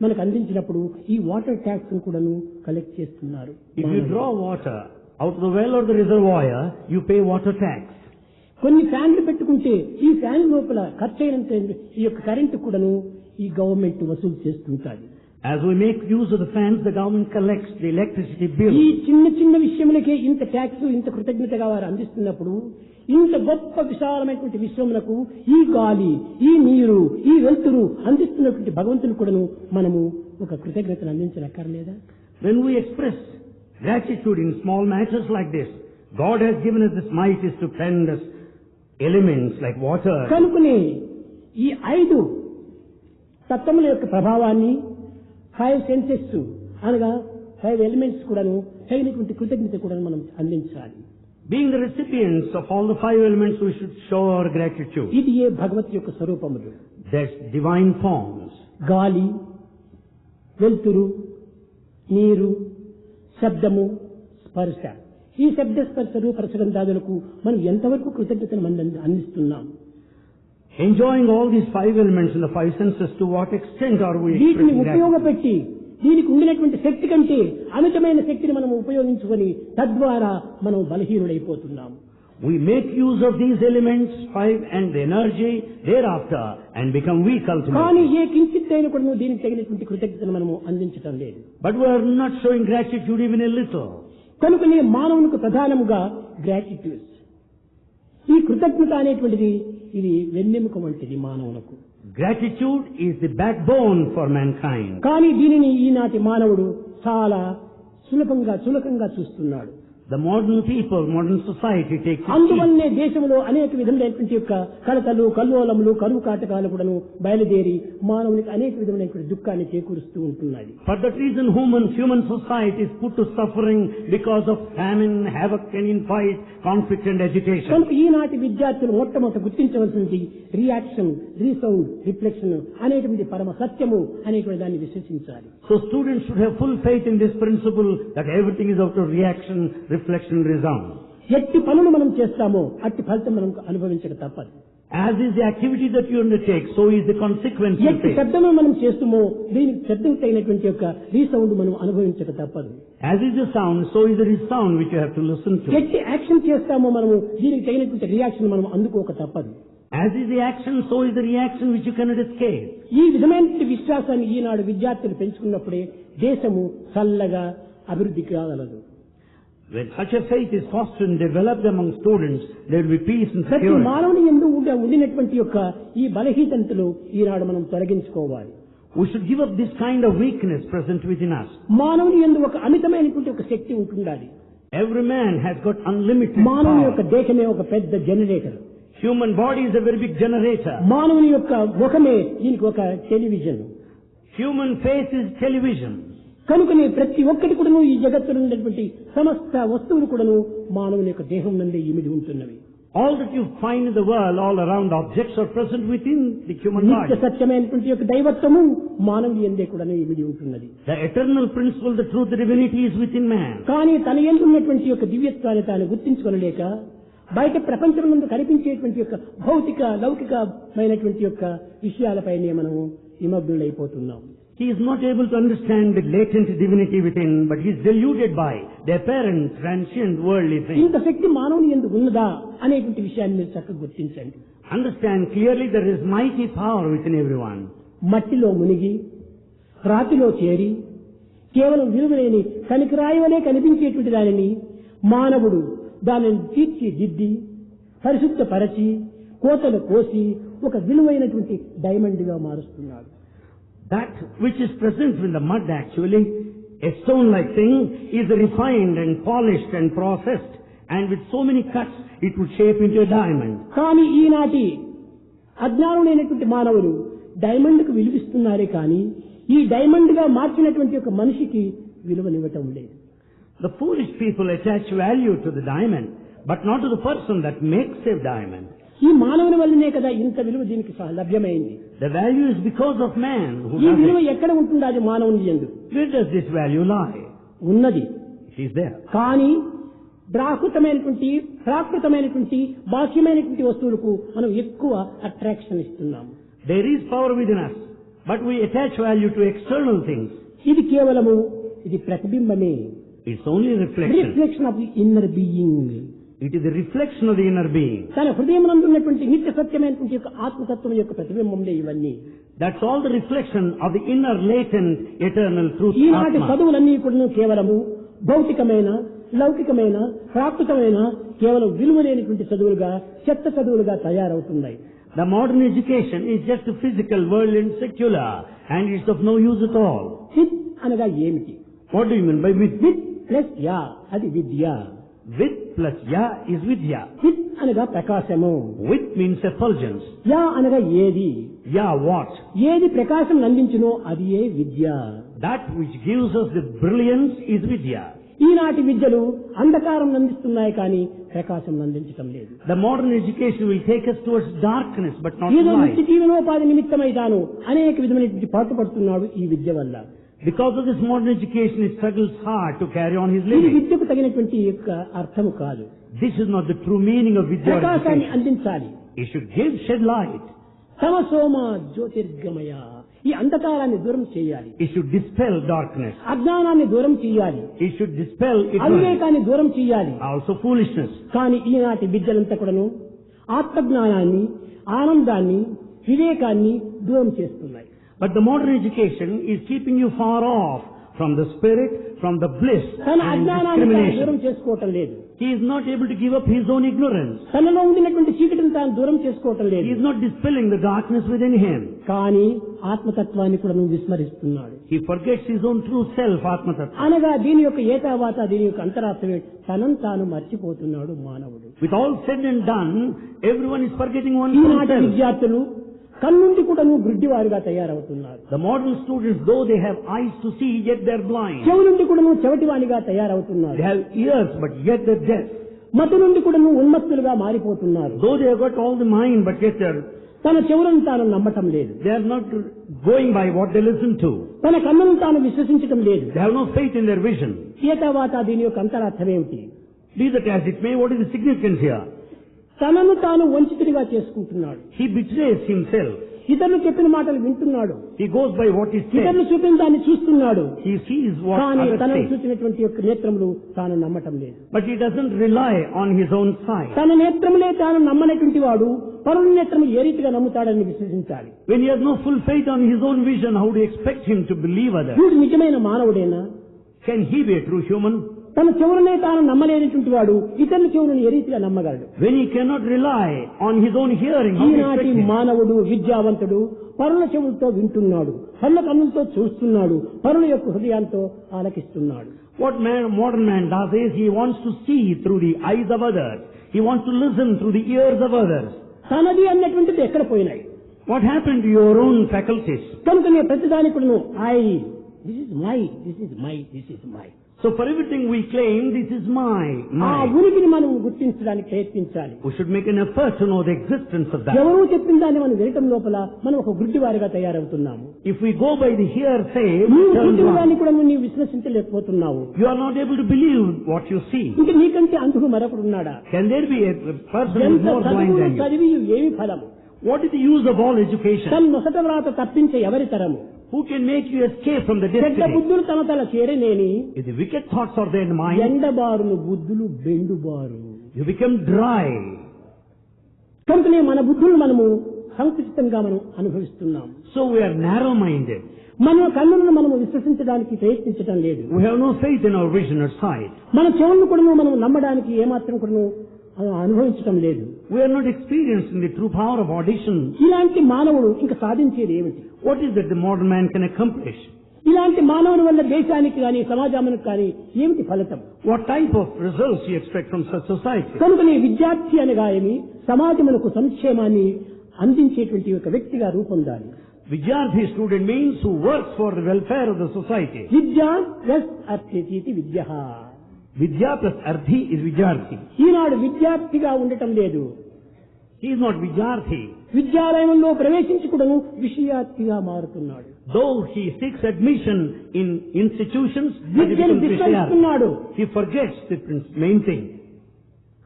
S1: మనకు అందించినప్పుడు ఈ వాటర్ ట్యాక్స్ కూడాను కలెక్ట్ చేస్తున్నారు.
S2: If you draw water out of the well or the reservoir, you pay water tax.
S1: కొన్ని ఫ్యాన్లు పెట్టుకుంటే ఈ ఫ్యాన్ లోపల ఖర్చు అయినంత ఈ యొక్క కరెంటు కూడాను ఈ గవర్నమెంట్ వసూలు చేస్తుంటారు.
S2: As we make use of the fans, the government collects the electricity bill.
S1: ఈ చిన్న చిన్న విషయములకే ఇంత ట్యాక్స్ ఇంత కృతజ్ఞతగా వారు అందిస్తున్నప్పుడు ఇంత గొప్ప విశాలమైనటువంటి విశ్వమునకు ఈ గాలి ఈ నీరు ఈ వెలుతురు అందిస్తున్నటువంటి భగవంతుని కూడాను మనము ఒక కృతజ్ఞతను అందించనక్కర్లేదా?
S2: When we express gratitude in small matters like this, God has given us this mighty, stupendous elements like water.
S1: కనుకనే ఈ 5 తత్వముల యొక్క ప్రభావాన్ని 5 సెన్సెస్ అనగా 5 ఎలిమెంట్స్ కూడాను తగినటువంటి కృతజ్ఞత కూడా మనం అందించాలి.
S2: Being the recipients of all the 5 elements, we should show our gratitude.
S1: ఇది ఏ భగవత్ యొక్క స్వరూపములు.
S2: That's divine forms.
S1: గాలి, వెలుతురు, నీరు, శబ్దము, స్పర్శ. ఈ శబ్ద స్పర్శ రూప రసగంధాదులకు మనం ఎంతవరకు కృతజ్ఞతను అందిస్తున్నాం?
S2: Enjoying all these 5 elements in the 5 senses, to what extent are we
S1: వీటిని
S2: expressing gratitude?
S1: ఉపయోగపెట్టి దీనికి ఉండినటువంటి శక్తి కంటే అమితమైన శక్తిని మనం ఉపయోగించుకొని తద్వారా మనం బలహీనుడైపోతున్నాం.
S2: We make use of these elements, 5, and the energy thereafter, and become weak
S1: కానీ
S2: ultimately.
S1: ఏ కించిత్ అయినా కూడా దీనికి తగినటువంటి కృతజ్ఞతను మనము అందించటం లేదు.
S2: But we are not showing gratitude even a little.
S1: కనుకనే మానవునికి ప్రధానముగా గ్రాటిట్యూడ్, ఈ కృతజ్ఞత అనేటువంటిది ఇది వెన్నెముక వంటిది మానవులకు.
S2: Gratitude is the backbone for mankind.
S1: కానీ దీనిని ఈనాటి మానవుడు చాలా చులకంగా చూస్తున్నాడు.
S2: The modern people, modern society takes it cheap.
S1: అందువల్లనే దేశంలో అనేక విధములైనటువంటి యొక్క కలతలు కల్లోలములు కరువు కాటకాలు కూడాను బయలుదేరి మానవునికి అనేక విధములైనటువంటి దుఃఖాన్ని చేకూరుస్తూ ఉంటున్నాయి.
S2: For that reason, human society is put to suffering because of famine, havoc and infight, conflict and agitation.
S1: కనుక ఈనాటి విద్యార్థులు మొట్టమొదట గుర్తించవలసింది రియాక్షన్, రీసౌండ్, రిఫ్లెక్షన్ అనేటువంటి పరమ సత్యము అనేటువంటి దాన్ని విశ్వసించాలి.
S2: So students should have full faith in this principle that everything is out of reaction, reflection, resound.
S1: ఎట్టి పనులు మనం చేస్తామో అట్టి ఫలితం మనం అనుభవించక తప్పదు.
S2: As is the activity that you undertake, so is the consequence you
S1: ఎట్టి
S2: face.
S1: శబ్దము మనం చేస్తామో దీనికి శబ్దం తగినటువంటి యొక్క రీసౌండ్ మనం అనుభవించక తప్పదు.
S2: As is the sound, so is the resound which you have to listen to.
S1: ఎట్టి యాక్షన్ చేస్తామో మనము దీనికి తగినటువంటి రియాక్షన్ మనం అందుకోక తప్పదు.
S2: As is the action, so is the reaction which you cannot escape.
S1: ఈ విధమైనటువంటి విశ్వాసాన్ని ఈనాడు విద్యార్థులు పెంచుకున్నప్పుడే దేశము చల్లగా అభివృద్ధి కాగలదు.
S2: When such a faith is fostered and developed among students, there will be peace and
S1: ప్రతి
S2: security.
S1: మానవుని యందు ఉండినటువంటి యొక్క ఈ బలహీనతలు ఈనాడు మనం తొలగించుకోవాలి.
S2: We should give up this kind of weakness present within us.
S1: మానవుని యందు ఒక అమితమైనటువంటి ఒక శక్తి ఉంటుండాలి.
S2: Every man has got unlimited
S1: మానవుని యొక్క
S2: power.
S1: దేహమే ఒక పెద్ద generator.
S2: Human body is a very big generator.
S1: మానవుని యొక్క ముఖమే దీనికి ఒక television.
S2: Human face is television.
S1: కనుకనే ప్రతి ఒక్కటి కూడాను ఈ జగత్తులో ఉన్నటువంటి సమస్త వస్తువులు కూడాను మానవుని యొక్క దేహం నందే ఇమిడి ఉంటున్నవి.
S2: All that you find in the world, all around objects are present within the human
S1: నిత్య
S2: body.
S1: సత్యమైనటువంటి యొక్క దైవత్వము మానవుని యందే కూడాను ఇమిడి ఉంటున్నది.
S2: The eternal principle, the truth, the divinity is within man.
S1: కానీ తన యందు ఉన్నటువంటి యొక్క దివ్యత్వాన్ని తాను గుర్తించుకొనలేక బయట ప్రపంచం నందు కనిపించేటువంటి యొక్క భౌతిక లౌకికమైనటువంటి యొక్క విషయాలపైనే మనము నిమగ్నులైపోతున్నాం.
S2: He is not able to understand the latent divinity within, but he is deluded by the apparent, transient, worldly things.
S1: ఇంత శక్తి మానవుని యందు ఉన్నదా అనేటువంటి విషయాన్ని మీరు చక్కగా గుర్తించండి.
S2: Understand clearly there is mighty power within everyone.
S1: మట్టిలో మునిగి రాతిలో చేరి కేవలం విలువలేని కనికరాయి వలె కనిపించేటువంటి దానిని మానవుడు దానిని తీర్చిదిద్ది పరిశుద్ధపరచి కోతలు కోసి ఒక విలువైనటువంటి డైమండ్ గా మారుస్తున్నాడు.
S2: That which is present in the mud actually, a stone-like thing, is refined and polished and processed, and with so many cuts it would shape into a diamond.
S1: కానీ ఈనాటి అజ్ఞానులైనటువంటి మానవులు డైమండ్ కు విలువిస్తున్నారే కానీ ఈ డైమండ్ గా మార్చినటువంటి ఒక మనిషికి విలువనివ్వటం లేదు.
S2: The foolish people attach value to the diamond, but not to the person that makes a diamond.
S1: ఈ మానవుని వల్లనే కదా ఇంత విలువ దీనికి లభ్యమైంది.
S2: The value is because of man who
S1: ఈ
S2: does
S1: విలువ
S2: it.
S1: ఎక్కడ ఉంటుంది? అది మానవుని యందు
S2: Where does this value lie?
S1: ఉన్నది.
S2: It is there.
S1: కానీ ప్రాకృతమైనటువంటి బాహ్యమైనటువంటి వస్తువులకు మనం ఎక్కువ అట్రాక్షన్ ఇస్తున్నాము.
S2: There is power within us, but we attach value to external things.
S1: ఇది కేవలము ఇది ప్రతిబింబమే.
S2: It's only reflection.
S1: Reflection of the inner being.
S2: It is the reflection of the inner being.
S1: తన హృదయమునందు ఉన్నటువంటి నిత్య సత్యమైనటువంటి యొక్క ఆత్మతత్వం యొక్క ప్రతిబింబంలే ఇవన్నీ.
S2: That's all the reflection of the inner latent eternal truth.
S1: ఈనాటి
S2: Atma.
S1: చదువులన్నీ కూడా కేవలము భౌతికమైన, లౌకికమైన, ప్రాకృతమైన కేవలం విలువలేనటువంటి చదువులుగా, చెత్త చదువులుగా తయారవుతున్నాయి.
S2: The modern education is just a physical, worldly and secular, and it's of no use at all.
S1: With అనగా ఏమిటి?
S2: What do you mean by with?
S1: With plus yeah అది విద్య.
S2: With plus ya is vidya.
S1: With అనగా ప్రకాశము.
S2: With means effulgence.
S1: Yeah అనగా ఏది?
S2: Ya what?
S1: ఏది ప్రకాశం అందించునో అది ఏ విద్య.
S2: That which gives us the brilliance is vidya.
S1: ఈనాటి విద్యలు అంధకారం అందిస్తున్నాయి కానీ ప్రకాశం అందించటం లేదు.
S2: The modern education will take us towards darkness but not
S1: ఏదో
S2: light.
S1: నిత్య జీవనోపాధి నిమిత్తమై తాను అనేక విధమైనటువంటి పాటుపడుతున్నాడు ఈ విద్య వల్ల.
S2: Because of this modern education, he struggles hard to carry on his
S1: ఇది
S2: living.
S1: విద్యకు తగినటువంటి యొక్క అర్థము కాదు.
S2: This is not the true meaning of vidya
S1: ప్రకాశాన్ని
S2: education.
S1: అందించాలి.
S2: He should shed light.
S1: తమసోమ జ్యోతిర్గమయ, ఈ అంధకారాన్ని దూరం చేయాలి.
S2: He should dispel darkness.
S1: అజ్ఞానాన్ని దూరం చేయాలి.
S2: He should dispel ignorance.
S1: అవివేకాన్ని దూరం చేయాలి.
S2: Also foolishness.
S1: కానీ ఈనాటి విద్యలంతా కూడాను ఆత్మజ్ఞానాన్ని, ఆనందాన్ని, వివేకాన్ని దూరం చేస్తున్నాయి.
S2: But the modern education is keeping you far off from the spirit, from the bliss
S1: తన
S2: and
S1: అజ్ఞానాన్ని తాను దూరం
S2: discrimination.
S1: చేసుకోవటం లేదు.
S2: He is not able to give up his own ignorance.
S1: తనలో ఉండినటువంటి చీకటిని తాను దూరం చేసుకోవటం
S2: He
S1: లేదు.
S2: is not dispelling the darkness within him.
S1: కానీ ఆత్మతత్వాన్ని కూడా నువ్వు విస్మరిస్తున్నాడు.
S2: He forgets his own true self, Atma Tattva.
S1: అనగా దీని యొక్క ఏతావాత దీని యొక్క అంతరార్థమే తనను తాను మర్చిపోతున్నాడు మానవుడు.
S2: With all said and done, everyone is forgetting one's own
S1: ఈనాటి
S2: self.
S1: విద్యార్థులు కన్నుండి కూడా నువ్వు గుడ్డివారుగా తయారవుతున్నారు.
S2: The modern students, though they have eyes to see, yet they are blind.
S1: చెవు నుండి కూడా నువ్వు చెవటివానిగా తయారవుతున్నారు.
S2: They have ears, but yet they are deaf.
S1: మత నుండి కూడా నువ్వు ఉన్మత్తులుగా మారిపోతున్నారు.
S2: Though they have got all the mind, but yet
S1: తన చెవులను తాను నమ్మటం లేదు.
S2: they are not going by what they listen to.
S1: తన కన్నును తాను విశ్వసించటం లేదు.
S2: They have no faith in their vision.
S1: ఏతావాత దీని యొక్క అంతరార్థం ఏమిటి?
S2: Be that as it may, what is the significance here?
S1: తనను తాను వంచితుడిగా చేసుకుంటున్నాడు.
S2: He betrays himself.
S1: ఇతరులు చెప్పిన మాటలు వింటున్నాడు.
S2: He goes by what is
S1: ఇతరులు
S2: said.
S1: చూపిన దాన్ని చూస్తున్నాడు.
S2: He sees what
S1: కానీ
S2: others
S1: తనను
S2: say.
S1: చూసినటువంటి యొక్క నేత్రములు తాను నమ్మటం లేదు.
S2: But he doesn't rely on his own sight.
S1: తన నేత్రములే తాను నమ్మనటువంటి వాడు పరుల నేత్రము ఏ రీతిగా నమ్ముతాడని విశ్వసించాలి.
S2: When he has no full faith on his own vision, how do you expect him to believe others?
S1: వీడు నిజమైన మానవుడేనా?
S2: Can he be a true human?
S1: తన చెవులనే తాను నమ్మలేనటువంటి వాడు ఇతరుల చెవులను ఏ రీతిగా నమ్మగలడు?
S2: When he cannot rely on his own hearing, how do you
S1: ఈనాటి
S2: expect him?
S1: మానవుడు విద్యావంతుడు పరుల చెవులతో వింటున్నాడు, పరుల కన్నులతో చూస్తున్నాడు, పరుల యొక్క హృదయంతో ఆలకిస్తున్నాడు.
S2: What modern man does is he wants to see through the eyes of others. He wants to listen through the ears of others.
S1: తనది అన్నటువంటిది ఎక్కడ పోయినాయి?
S2: What happened to your own faculties?
S1: కనుకనే ప్రతిదాని కూడా this is my, this is my, this is my.
S2: So for everything we claim, this is
S1: ఆ
S2: mine.
S1: ఉనికిని మనం గుర్తించడానికి ప్రయత్నించాలి.
S2: We should make an effort to know the existence of that.
S1: ఎవరూ చెప్పిన దాన్ని మనం వినటం లోపల మనం ఒక గుడ్డివారిగా తయారవుతున్నాము.
S2: If we go by the hearsay, we
S1: నీవు
S2: turn
S1: చూసిన
S2: blind.
S1: దాన్ని కూడా నీవు విశ్వసించలేకపోతున్నావు.
S2: You are not able to believe what you see.
S1: ఇంకా నీకంటే అందుకు మరొకడు ఉన్నాడా?
S2: Can there be a person who is
S1: ఎంత
S2: more blind
S1: చదువులు
S2: than you?
S1: చదివి ఏమి ఫలము?
S2: What is the use of all education?
S1: తన నొసట వ్రాత తప్పించే ఎవరి తరము?
S2: Who can make you escape from the
S1: చెడ్డ
S2: destiny?
S1: బుద్ధులు తమ తల చేరనేని
S2: If the wicked thoughts are there in mind,
S1: ఎండబారును బుద్ధులు బెండుబారు.
S2: you become dry.
S1: కనుకనే మన బుద్ధులు మనము సంకుచితంగా మనం అనుభవిస్తున్నాం.
S2: So we are narrow-minded.
S1: మన కన్నులను మనము విశ్వసించడానికి ప్రయత్నించడం లేదు.
S2: We have no faith in our vision or sight.
S1: మన చెవులను కూడా మనం నమ్మడానికి ఏమాత్రం కూడా అనుభవించడం లేదు.
S2: We are not experiencing the true power of audition.
S1: ఇలాంటి మానవుడు ఇంకా సాధించేది ఏమిటి?
S2: What is that the modern man can accomplish?
S1: ఇలాంటి మానవుని వల్ల దేశానికి కానీ సమాజానికి కానీ ఏమిటి ఫలితం?
S2: What type of results you expect from such society?
S1: కనుకనే విద్యార్థి అనగా ఏమి సమాజమునకు సంక్షేమాన్ని అందించేటువంటి ఒక వ్యక్తిగా రూపొందాలి.
S2: Vidyarthi student means who works for the welfare of the society.
S1: విద్యా ప్లస్ అర్థితి విద్య.
S2: Vidya plus Arthi is Vidyarthi.
S1: ఈనాడు విద్యార్థిగా ఉండటం లేదు.
S2: He is not Vidyarthi.
S1: విద్యాలయంలో ప్రవేశించి కూడాను విషయార్థిగా మారుతున్నాడు.
S2: Though he seeks admission in institutions,
S1: విద్యను విస్మరిస్తున్నాడు.
S2: he forgets the main thing.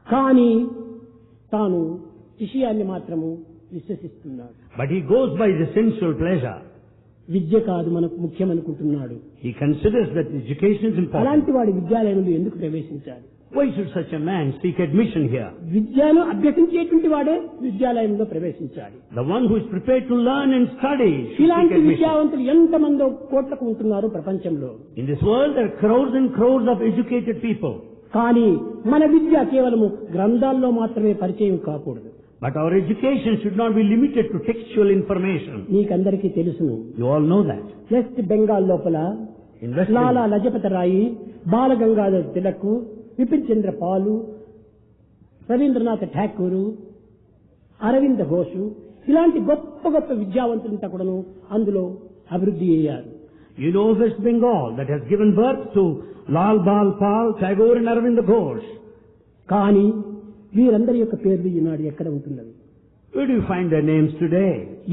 S1: కానీ తాను విషయాన్ని మాత్రము విశ్వసిస్తున్నాడు.
S2: But he goes by the sensual pleasure.
S1: విద్య కాదు మనకు ముఖ్యమనుకుంటున్నాడు.
S2: He considers that education is important.
S1: అలాంటి వాడి విద్యాలయంలో ఎందుకు ప్రవేశించాలి?
S2: Why should such a man seek admission here?
S1: విద్యను అభ్యసించేటువంటి వాడే విద్యాలయంలో ప్రవేశించాలి.
S2: The one who is prepared to learn and study should seek
S1: ఇలాంటి
S2: admission.
S1: విద్యావంతులు ఎంతమందో కోట్లకు ఉంటున్నారు ప్రపంచంలో.
S2: In this world there are crores and crores of educated people.
S1: కానీ మన విద్య కేవలము గ్రంథాల్లో మాత్రమే పరిచయం కాకూడదు.
S2: But our education should not be limited to textual information.
S1: మీకందరికీ తెలుసును.
S2: You all know that.
S1: West Bengal లోపల
S2: In West
S1: Lala
S2: Bengal,
S1: Lajpat రాయి, బాలగంగాధర్ తిలక్, విపిన్ చంద్ర పాలు, రవీంద్రనాథ్ ఠాకూరు, అరవింద ఘోష్ ఇలాంటి గొప్ప గొప్ప విద్యావంతులంతా కూడాను అందులో అభివృద్ధి అయ్యారు.
S2: you know West Bengal that has given birth to Lal Bal Pal, Tagore and Arvind Ghosh.
S1: కానీ వీరందరి యొక్క పేర్లు ఈనాడు ఎక్కడ ఉంటున్నవి?
S2: Where do you find their names today?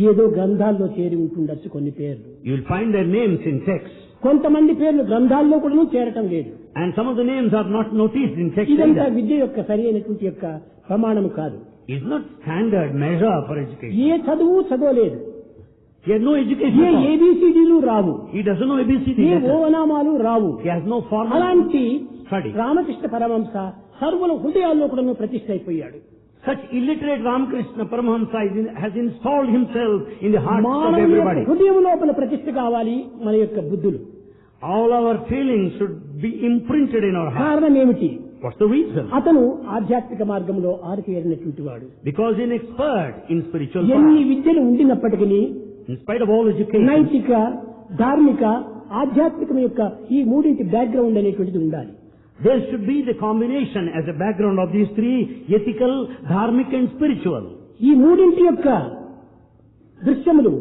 S1: ఏదో గ్రంథాల్లో చేరి ఉంటుండొచ్చు కొన్ని పేర్లు.
S2: You will find their names in text.
S1: కొంతమంది పేర్లు గ్రంథాల్లో కూడా చేరటం లేదు.
S2: And some of the names are not noticed in text
S1: ఇదంతా
S2: either.
S1: విద్య యొక్క సరి అయినటువంటి యొక్క ప్రమాణం కాదు.
S2: It's not standard measure for education.
S1: ఏ చదువు చదవలేదు.
S2: He has no education
S1: A
S2: at all.
S1: ఏబిసిడీలు రావు.
S2: He doesn't know ABCD
S1: A
S2: letters.
S1: ఓనామాలు Rao.
S2: He has no formal
S1: అలాంటి
S2: study.
S1: రామకృష్ణ పరమహంస సర్వుల హృదయాల్లో కూడా ప్రతిష్ఠ అయిపోయాడు.
S2: Such illiterate Ramakrishna Paramahamsa has installed himself in the hearts of
S1: మానవుని యొక్క
S2: everybody.
S1: హృదయం లోపల ప్రతిష్ఠ కావాలి మన యొక్క బుద్ధులు.
S2: All our feelings should be imprinted in our heart.
S1: కారణం ఏమిటి?
S2: What's the reason?
S1: అతను ఆధ్యాత్మిక మార్గంలో ఆరితేరినటువంటి వాడు.
S2: Because he's an expert in spiritual
S1: ఎన్ని
S2: path.
S1: విద్యలు ఉండినప్పటికీ
S2: In spite of all education,
S1: నైతిక, ధార్మిక, ఆధ్యాత్మికం యొక్క ఈ మూడింటి బ్యాక్గ్రౌండ్ అనేటువంటిది ఉండాలి.
S2: there should be the combination as a background of these three: ethical, dharmic and spiritual.
S1: ఈ మూడింటి యొక్క దృశ్యములు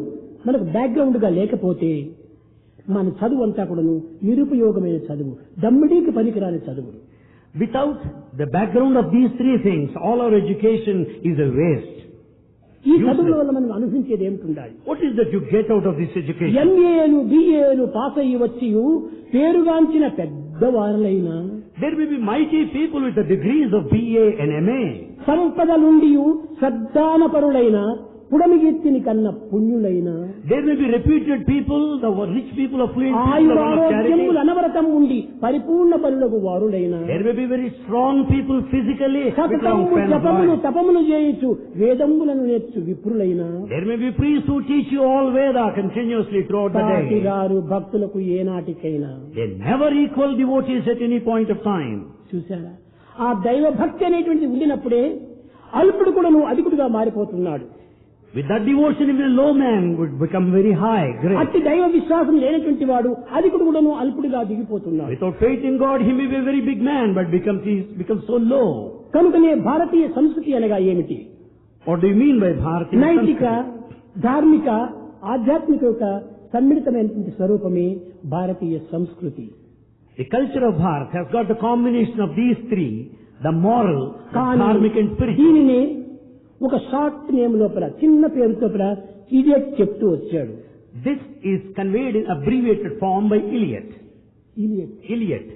S1: మనకు బ్యాక్గ్రౌండ్ గా లేకపోతే మన చదువు అంతా కూడాను నిరుపయోగమైన చదువు, దమ్మిడీకి పనికిరాని చదువు.
S2: Without the background of these three things, all our education is a waste.
S1: ఈ చదువుల వల్ల మనం అనుభవించేది ఏమిటి?
S2: What is that you get out of this education?
S1: ఎంఏలు, బిఏలు పాస్ అయ్యి వచ్చి పేరుగాంచిన పెద్దవారులైనా
S2: There may be mighty people with the degrees of BA and MA.
S1: సంపదలుండి సద్దానపరులైన పుడమిగెత్తిని కన్న పుణ్యులైన
S2: There may be reputed people, the rich people, affluent people, the one of charity.
S1: ఆయురారోగ్యములు అనవరతం ఉండి పరిపూర్ణ పనులకు వారులైన
S2: There may be very strong people physically with long
S1: సతతము
S2: span of
S1: జపములు
S2: life.
S1: తపములు చేయించు వేదములను నేర్చు విప్రులైన
S2: There may be priests who teach you all Veda continuously throughout the day.
S1: సాటిగారు భక్తులకు ఏనాటికైనా.
S2: They never equal devotees at any point of time.
S1: చూశారా? ఆ దైవ భక్తి అనేటువంటిది ఉండినప్పుడే అల్పుడు కూడా నువ్వు అధికుడుగా మారిపోతున్నాడు.
S2: With that devotion, even a low man would become very high, great.
S1: అట్టి దైవ విశ్వాసం లేనటువంటి వాడు అధికుడు కూడా నువ్వు అల్పుడుగా దిగిపోతున్నాడు.
S2: Without faith in God, he may be a very big man, but becomes so low.
S1: కనుకనే భారతీయ సంస్కృతి అనగా ఏమిటి?
S2: What do you mean by Bharatiya
S1: నైతిక,
S2: Sanskrit?
S1: ధార్మిక, ఆధ్యాత్మిక యొక్క సమ్మిళితమైనటువంటి స్వరూపమే భారతీయ సంస్కృతి.
S2: The culture of Bharat has got the combination of these three: the moral, the
S1: కానీ
S2: dharmic and spiritual.
S1: దీనిని ఒక షార్ట్ నేమ్ లోపల చిన్న పేరు లోపల ఇడియట్ చెప్తూ వచ్చాడు.
S2: This is conveyed in abbreviated form by Eliot. Eliot.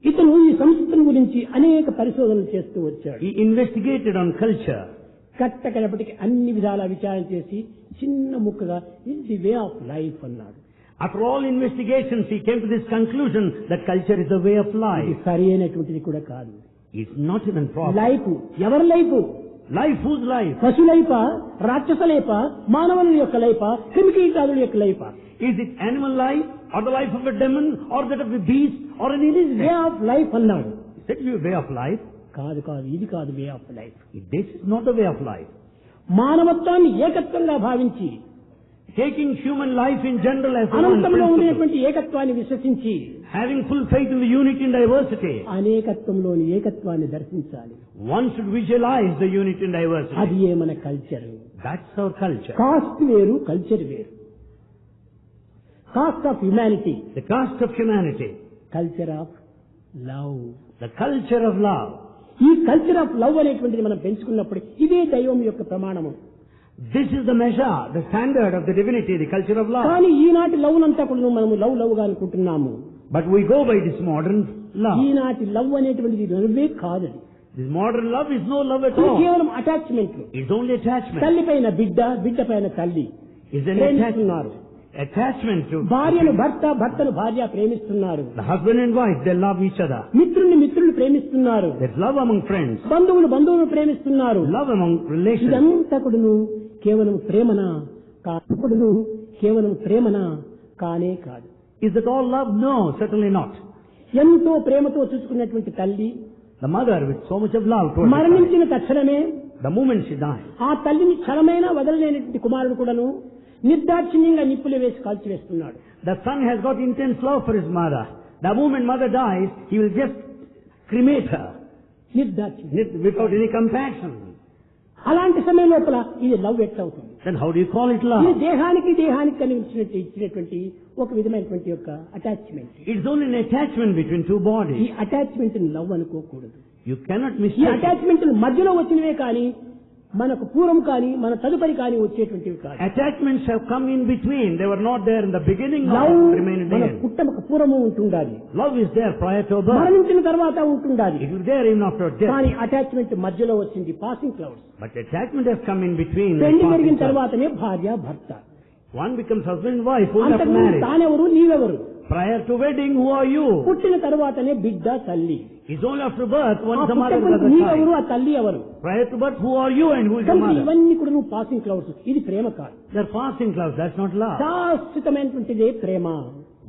S1: ఇతను ఈ సంస్కృతం గురించి అనేక పరిశోధనలు చేస్తూ వచ్చాడు.
S2: He investigated on culture.
S1: కట్టకడపటికి అన్ని విధాల విచారణ చేసి చిన్న ముక్కగా it's the way of life అన్నాడు.
S2: After all investigations, he came to this conclusion that culture is the way of
S1: ఇది
S2: life.
S1: సరి అయినటువంటిది కూడా కాదు.
S2: It's not even proper.
S1: Life ఎవరి లైఫ్?
S2: Life, whose life?
S1: పశు లైఫ, రాక్షస లైఫ, మానవుల యొక్క లైఫ, క్రిమికీటాదుల యొక్క life?
S2: Is it animal life, or the life of a demon, or that of a beast, or an
S1: way
S2: insect?
S1: Of life అన్నాడు.
S2: Is that your way of life?
S1: కాదు కాదు, ఇది కాదు వే of life.
S2: This is not the way of life.
S1: మానవత్వాన్ని ఏకత్వంగా భావించి
S2: Taking human life in general as the one
S1: అనంతంలో
S2: principle,
S1: ఉండేటువంటి ఏకత్వాన్ని విశ్వసించి
S2: having full faith in the unity and diversity,
S1: అనేకత్వంలోని ఏకత్వాన్ని దర్శించాలి.
S2: one should visualize the unity and
S1: అది
S2: diversity.
S1: ఏ మన culture.
S2: That's our culture.
S1: Cost వేరు, కల్చర్ వేరు. Cost of humanity,
S2: the caste of humanity,
S1: culture of love.
S2: the culture of love.
S1: ఈ culture of love అనేటువంటిది మనం పెంచుకున్నప్పుడు ఇదే దైవం యొక్క ప్రమాణము.
S2: This is the measure, the standard of the divinity, the culture of love.
S1: కానీ ఈనాటి లవ్ అంతా కూడా మనము లవ్ గా అనుకుంటున్నాము.
S2: But we go by this modern love.
S1: ఈనాటి లవ్ అనేటువంటిది లవ్వే కాదు.
S2: This modern love is no love at
S1: ఇది
S2: all.
S1: కేవలం అటాచ్మెంట్.
S2: It's only attachment.
S1: తల్లి పైన బిడ్డ, బిడ్డ పైన తల్లి
S2: It's an
S1: ప్రేమిస్తున్నారు.
S2: attachment to
S1: భార్యను భర్త, భర్తను భార్య ప్రేమిస్తున్నారు.
S2: the husband and wife. They love each other.
S1: మిత్రుల్ని మిత్రులు ప్రేమిస్తున్నారు.
S2: There's love among friends.
S1: బంధువులు ప్రేమిస్తున్నారు.
S2: Love among relations.
S1: ఇదంతా కూడాను కేవలం ప్రేమనా కాకుడును, కేవలం ప్రేమనా కానే కాదు.
S2: Is that all love? No, certainly not.
S1: ఎంతో ప్రేమతో చూసుకున్నటువంటి తల్లి
S2: The mother with so much of love towards her child,
S1: మరణించిన తక్షణమే
S2: the moment she died,
S1: ఆ తల్లిని క్షణమైనా వదలలేనటువంటి కుమారుడు కూడాను నిర్దాక్షిణ్యంగా నిప్పులు వేసి కాల్చివేస్తున్నాడు.
S2: the son has got intense love for his mother. The moment mother dies, he will just cremate her
S1: నిర్దాక్షిణ్యం.
S2: without any compassion.
S1: అలాంటి సమయం లోపల ఇది లవ్ ఎట్లా అవుతుంది?
S2: Then how do you call it
S1: ఇది
S2: love?
S1: దేహానికి ఇచ్చినటువంటి ఒక విధమైనటువంటి యొక్క attachment.
S2: It's only an attachment between two
S1: ఈ
S2: bodies.
S1: అటాచ్మెంట్ లవ్ అనుకోకూడదు.
S2: You cannot
S1: ఈ
S2: mistake it.
S1: అటాచ్మెంట్ మధ్యలో వచ్చినవే కానీ మనకు పూర్వం కానీ మన తదుపరి కానీ వచ్చేటువంటివి కాదు.
S2: Attachments have come in between. They were not there in the beginning.
S1: Love
S2: Love remained
S1: మన
S2: there.
S1: పుట్టమకు పూర్వము ఉంటుండాలి,
S2: Love is there prior to birth.
S1: మరణించిన తర్వాత ఉంటుండాలి.
S2: It is there even after death.
S1: కానీ అటాచ్మెంట్ మధ్యలో వచ్చింది, passing clouds.
S2: But attachment has come in between.
S1: పెళ్లి జరిగిన
S2: Passing clouds.
S1: తర్వాతనే భార్య భర్త.
S2: One becomes husband and wife only after
S1: అంతకు
S2: marriage.
S1: తానెవరు నీవెవరు?
S2: Prior to wedding, who are you?
S1: పుట్టిన తర్వాతనే బిడ్డ తల్లి.
S2: It's only after birth
S1: ఆ
S2: one is the mother and
S1: పుట్టకు
S2: the
S1: నీవెవరు,
S2: child.
S1: ఆ తల్లి ఎవరు?
S2: Prior to birth, who are you and who is your
S1: కనుక
S2: mother?
S1: ఇవన్నీ కూడా నువ్వు పాసింగ్ క్లౌడ్స్. ఇది ప్రేమ కాదు.
S2: They're passing clouds. That's not love.
S1: శాశ్వతమైనటువంటిదే Prema.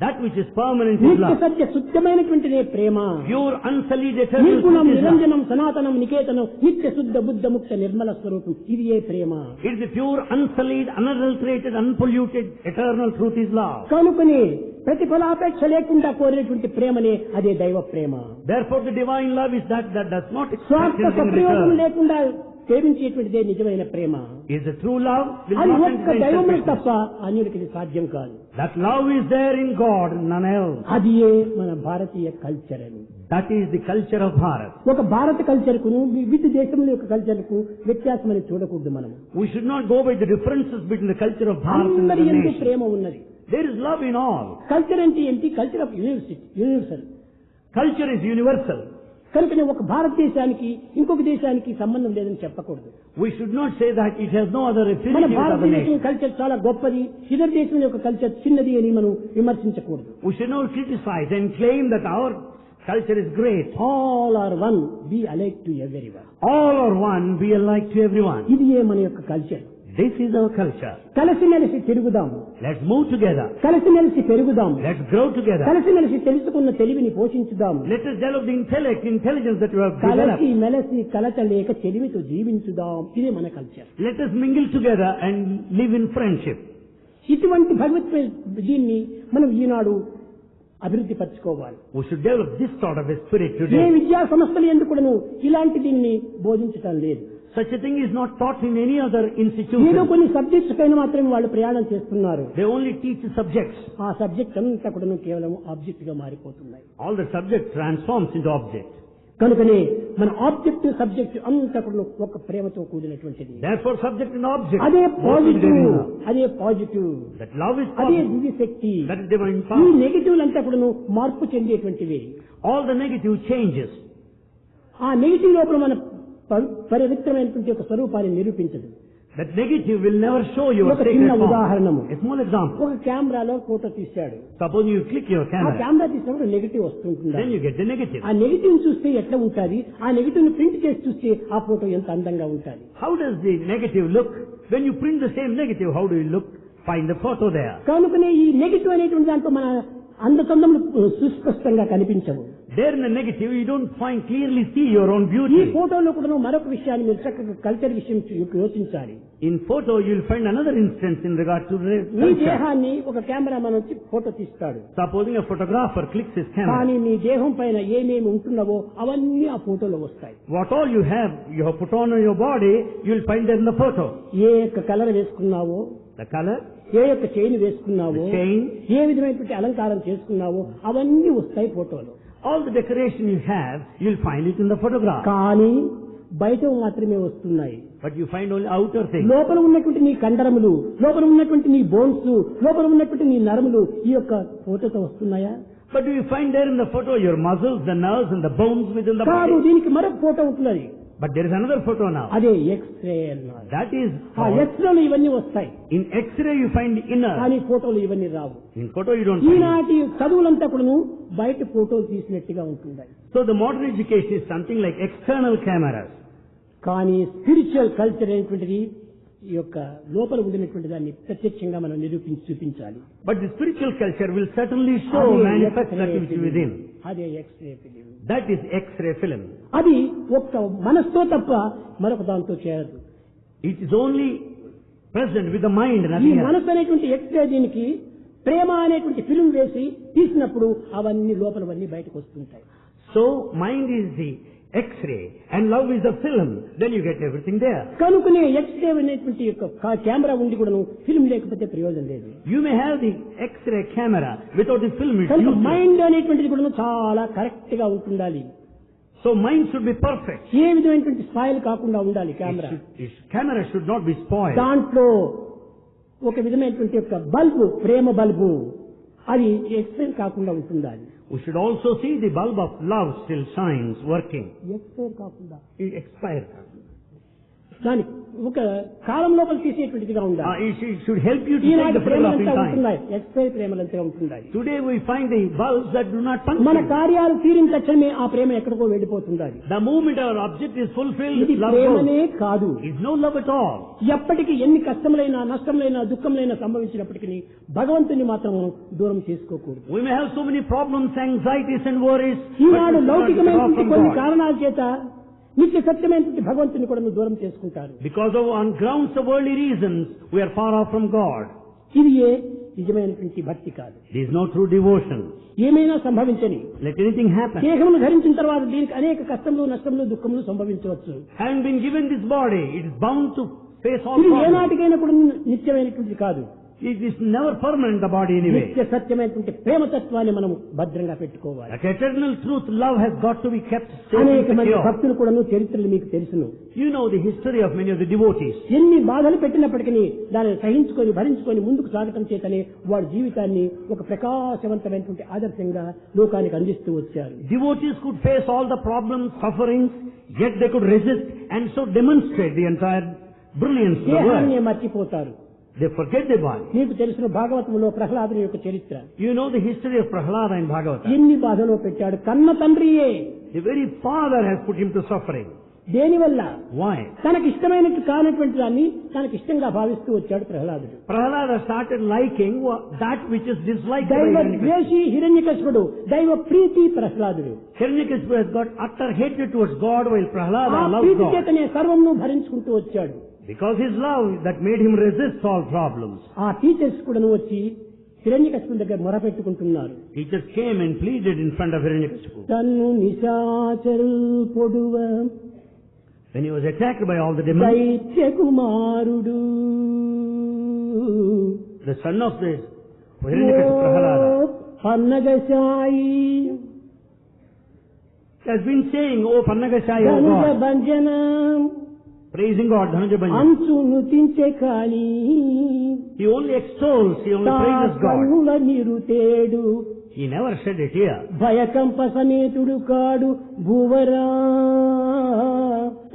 S2: That which is permanent is
S1: నిత్య
S2: love.
S1: Satya శుద్ధమైనటువంటిదే Prema.
S2: Pure, unsullied, eternal
S1: నిర్గుణం,
S2: truth is love.
S1: నిరంజనం, సనాతనం, నికేతనం, నిత్య శుద్ధ బుద్ధ ముక్త నిర్మల స్వరూపం ఇది ఏ ప్రేమ.
S2: It is the pure, unsullied, unadulterated, unpolluted, eternal truth is love.
S1: కనుకని ప్రతిఫలాపేక్ష లేకుండా కోరినటువంటి ప్రేమనే అదే దైవ ప్రేమ.
S2: Therefore, the divine love is that does not expect
S1: స్వార్థ
S2: anything in
S1: సప్రయోగం
S2: return.
S1: లేకుండా ప్రేమించేటువంటిదే నిజమైన ప్రేమ.
S2: Is the true love will
S1: అది
S2: not
S1: ఒక్క
S2: entertain
S1: దైవమే
S2: selfishness.
S1: తప్ప అన్యుడికి ఇది సాధ్యం కాదు.
S2: That love is there in God, none else.
S1: అది ఏ మన భారతీయ కల్చర్ అని.
S2: That is the culture of Bharat.
S1: ఒక భారత కల్చర్ కు వివిధ దేశముల యొక్క కల్చర్ కు వ్యత్యాసం అని చూడకూడదు మనం.
S2: We should not go by the differences between the culture of Bharat and
S1: అందరి
S2: the
S1: ఎందు
S2: nation.
S1: ప్రేమ ఉన్నది.
S2: There is love in all.
S1: Culture అంటే ఏంటి? Culture of universal.
S2: Culture is universal.
S1: కనుకనే ఒక భారతదేశానికి ఇంకొక దేశానికి సంబంధం లేదని చెప్పకూడదు.
S2: We should not say that it has no other
S1: మన
S2: affinity with other
S1: భారతదేశం
S2: nations.
S1: కల్చర్ చాలా గొప్పది, ఇతర దేశం యొక్క కల్చర్ చిన్నది అని మనం విమర్శించకూడదు.
S2: We should not criticize and claim that our culture is great.
S1: All are one, be alike to everyone.
S2: All are one, be alike to everyone.
S1: ఇది ఏ మన యొక్క culture.
S2: This is our culture.
S1: కలిసిమెలిసి తిరుగుదాం,
S2: Let's move together.
S1: కలిసిమెలిసి పెరుగుదాం,
S2: Let's grow together.
S1: కలిసిమెలిసి తెలుసుకున్న తెలివిని పోషించుదాం,
S2: Let us develop the intelligence that we have developed.
S1: కలిసి మెలసి కలచలేక తెలివితో జీవించుదాం. ఇదే మన culture.
S2: Let us mingle together and live in friendship.
S1: ఇటువంటి భగవత్ దీన్ని మనం ఈనాడు అభివృద్ధి పరచుకోవాలి.
S2: We should develop this sort of a spirit
S1: A
S2: today.
S1: విద్యా సంస్థలు ఎందుకును ఇలాంటి దీన్ని బోధించటం లేదు.
S2: Such a thing is not taught in any other
S1: ఏదో
S2: institution.
S1: కొన్ని సబ్జెక్ట్స్ పైన మాత్రమే వాళ్ళు ప్రయాణం చేస్తున్నారు.
S2: They only teach subjects.
S1: ఆ సబ్జెక్ట్ అంతా కూడా కేవలం ఆబ్జెక్ట్ గా మారిపోతున్నాయి.
S2: All the subject transforms into object.
S1: కనుకనే మన ఆబ్జెక్ట్ సబ్జెక్ట్ అంతా కూడా ఒక ప్రేమతో కూడినటువంటిది.
S2: Therefore, subject and object.
S1: అదే
S2: both
S1: పాజిటివ్,
S2: in love.
S1: అదే పాజిటివ్,
S2: That love is
S1: అదే
S2: positive.
S1: Divya Shakti.
S2: That is divine
S1: ఈ
S2: power.
S1: నెగిటివ్ అంతా కూడా మార్పు చెందేటువంటివి.
S2: All the negative changes.
S1: ఆ నెగిటివ్ లోపల మన పవిత్రమైనటువంటి ఒక స్వరూపాన్ని నిరూపించదు.
S2: That negative will never show you a
S1: ఒక
S2: sacred
S1: చిన్న
S2: form.
S1: ఉదాహరణము.
S2: A small example.
S1: ఒక కెమెరాలో ఫోటో తీశాడు.
S2: Suppose you click your
S1: ఆ
S2: camera.
S1: కెమెరా తీసినప్పుడు నెగిటివ్ వస్తుంటుంది.
S2: Then you get the negative.
S1: ఆ నెగిటివ్ చూస్తే ఎట్లా ఉంటుంది? ఆ నెగిటివ్ ని ప్రింట్ చేసి చూస్తే ఆ ఫోటో ఎంత అందంగా ఉంటుంది.
S2: How does the negative look? When you print the same negative, how do you look? Find the photo there.
S1: కనుకనే ఈ నెగిటివ్ అనేటువంటి దాంట్లో మన అందచందములు సుస్పష్టంగా కనిపించవు.
S2: There in the negative, you don't clearly see your own
S1: ఈ
S2: beauty.
S1: ఫోటోలో కూడా మరొక విషయాన్ని మీరు చక్కగా కల్చర్ విషయం యోచించాలి.
S2: In photo, you'll find another instance in regard to
S1: me
S2: culture.
S1: దేహాన్ని ఒక కెమెరామన్ వచ్చి ఫోటో తీస్తాడు.
S2: Supposing a photographer clicks his camera.
S1: కానీ మీ దేహం పైన ఏమేమి ఉంటున్నావో అవన్నీ ఆ ఫోటోలో వస్తాయి.
S2: What all you have put on your body, you'll find there in the photo.
S1: ఏ యొక్క కలర్ వేసుకున్నావో,
S2: the color,
S1: ఏ యొక్క చైన్ వేసుకున్నావో,
S2: the chain,
S1: ఏ విధమైనటువంటి అలంకారం చేసుకున్నావో అవన్నీ వస్తాయి ఫోటోలో.
S2: all the decoration you have, you'll find it in the photograph.
S1: కానీ బయట మాత్రమే వస్తున్నాయి.
S2: But you find only outer things.
S1: లోపల ఉన్నటువంటి నీ కండరములు, లోపల ఉన్నటువంటి నీ బోన్స్, లోపల ఉన్నటువంటి నీ నరములు ఈ యొక్క ఫోటోతో వస్తున్నాయా?
S2: But do you find there in the photo your muscles, the nerves and the bones within the
S1: కాదు,
S2: body?
S1: దీనికి మరొక ఫోటో ఉంటున్నది.
S2: But there is another photo now.
S1: అదే ఎక్స్రే అన్నారు.
S2: That is,
S1: ఆ ఎక్స్రేలు ఇవన్నీ వస్తాయి,
S2: in X-ray you find the inner.
S1: కానీ ఫోటోలు ఇవన్నీ రావు.
S2: In photo you don't find it.
S1: ఈనాటి చదువులంతా కూడాను బయట ఫోటోలు తీసినట్టుగా ఉంటున్నాయి.
S2: So the modern education is something like external cameras.
S1: కానీ స్పిరిచువల్ కల్చర్ అనేటువంటిది ఈ యొక్క లోపల ఉండినటువంటి దాన్ని ప్రత్యక్షంగా మనం నిరూపించి చూపించాలి.
S2: But the spiritual culture will certainly show manifest that which is within.
S1: అదే X-ray film.
S2: That is X-ray film.
S1: అది ఒక్క మనస్సుతో తప్ప మరొక దాంతో చేయదు.
S2: It is only present with the mind,
S1: ఈ
S2: nothing else.
S1: మనస్సు అనేటువంటి ఎక్స్రే దీనికి ప్రేమ అనేటువంటి ఫిలిం వేసి తీసినప్పుడు అవన్నీ లోపలవన్నీ బయటకు వస్తుంటాయి.
S2: So mind is the X-ray and love is the film. Then you get everything there.
S1: కనుకనే ఎక్స్రే అనేటువంటి యొక్క కెమెరా ఉండి కూడా ఫిల్మ్ లేకపోతే ప్రయోజనం లేదు.
S2: You may have the X-ray camera without the film. It's
S1: కనుక
S2: useless.
S1: మైండ్ అనేటువంటిది కూడా చాలా కరెక్ట్ గా ఉంటుండాలి.
S2: So mind should be perfect.
S1: ఏ విధమైనటువంటి స్పాయిల్ కాకుండా ఉండాలి camera.
S2: Camera should not be spoiled.
S1: దాంట్లో ఒక విధమైనటువంటి యొక్క బల్బు, ప్రేమ బల్బు, అది ఎక్స్పైర్ కాకుండా ఉంటుండాలి.
S2: We should also see the bulb of love still shines, working.
S1: Expire కాకుండా
S2: It expired.
S1: దాని ఒక కాలం లోపల తీసేటువంటిదిగా ఉండాలి.
S2: It should help you to take
S1: ఈనాటి
S2: the photograph in
S1: ప్రేమలంతా
S2: time.
S1: ఉంటున్నాయి, ఎక్స్పైర్ ప్రేమలంతా ఉంటున్నాయి.
S2: Today we find the bulbs that do not
S1: మన
S2: function.
S1: కార్యాలు తీరిన తక్షణమే ఆ ప్రేమ ఎక్కడికో వెళ్ళిపోతుండాలి.
S2: The moment our object is fulfilled,
S1: ఇది
S2: love goes.
S1: ప్రేమనే కాదు.
S2: It's no love at all.
S1: ఎప్పటికీ ఎన్ని కష్టములైనా, నష్టములైనా, దుఃఖములైనా సంభవించినప్పటికీ భగవంతుని మాత్రం దూరం చేసుకోకూడదు.
S2: We may have so many problems, anxieties and worries, but we
S1: Eenadu
S2: should not
S1: లౌకికమైనటువంటి
S2: withdraw
S1: కొన్ని
S2: from God.
S1: కారణాల చేత నిత్య సత్యమైనటువంటి భగవంతుని కూడా దూరం చేసుకుంటారు.
S2: Because of on grounds of worldly reasons, we are far off from God.
S1: ఇది ఏ నిజమైనటువంటి భక్తి కాదు.
S2: There is no true devotion.
S1: ఏమైనా సంభవించని,
S2: Let anything happen.
S1: దేహమును ధరించిన తర్వాత దీనికి అనేక కష్టములు, నష్టములు, దుఃఖములు సంభవించవచ్చు.
S2: Having been given this body, it is bound to face all
S1: ఇది
S2: problems.
S1: ఏనాటికైనా కూడా నిత్యమైనటువంటిది కాదు.
S2: It is never permanent, the body anyway.
S1: నిత్య సత్యమైనటువంటి ప్రేమతత్వాన్ని మనం భద్రంగా పెట్టుకోవాలి.
S2: That eternal truth, love has got to be kept safe
S1: అనేక
S2: and
S1: మంది
S2: secure.
S1: భక్తులు కూడా చరిత్రలు మీకు తెలుసును.
S2: You know the history of many of the devotees.
S1: ఎన్ని బాధలు పెట్టినప్పటికీ దానిని సహించుకొని భరించుకొని ముందుకు సాగటం చేతనే వాడి జీవితాన్ని ఒక ప్రకాశవంతమైనటువంటి ఆదర్శంగా లోకానికి అందిస్తూ వచ్చారు.
S2: Devotees could face all the problems, sufferings, yet they could resist and so demonstrate the entire brilliance of the
S1: దేహాన్ని
S2: world.
S1: మర్చిపోతారు.
S2: They forget the body.
S1: నీకు తెలిసిన భాగవతంలో ప్రహ్లాదుని యొక్క చరిత్ర.
S2: You know the history of Prahlada in Bhagavata.
S1: ఎన్ని బాధలో పెట్టాడు. కన్న తండ్రియే.
S2: The very father has put him to suffering.
S1: దేనివల్ల?
S2: Why?
S1: తనకి ఇష్టమైనట్టు కానటువంటి దాన్ని తనకి ఇష్టంగా భావిస్తూ వచ్చాడు ప్రహ్లాదుడు.
S2: Prahlada started liking that which is disliked by
S1: దైవ
S2: Hiranyakashipu.
S1: ద్వేషి హిరణ్యకశిపుడు, దైవ ప్రీతి ప్రహ్లాదుడు.
S2: Hiranyakashipu has got utter hatred towards God while
S1: ఆ
S2: Prahlada loves
S1: ప్రీతి
S2: God.
S1: చేతనే సర్వమును భరించుకుంటూ వచ్చాడు.
S2: Because his love that made him resist all problems.
S1: ఆ టీచర్స్ కూడా వచ్చి హిరణ్యకశిపుని దగ్గర మొరపెట్టుకుంటున్నారు.
S2: Teachers came and pleaded in front of Hiranyakashipu.
S1: తన్ను నిశాచరు పొడువ
S2: When he was attacked by all the demons,
S1: దైత్య కుమారుడు
S2: the son of the Hiranyakashipu Prahlada
S1: పన్నగశాయి
S2: has been saying, "Oh Pannagashayi, oh
S1: Dhanuja
S2: God,"
S1: భంజన
S2: praising God, Dhanuja Bhanja.
S1: అంచు నుతించే కాని
S2: He only extols, he only praises God.
S1: కన్నుల నిరుతేడు
S2: He never shed a tear.
S1: భయకంప సమేతుడు కాడు భూవరా.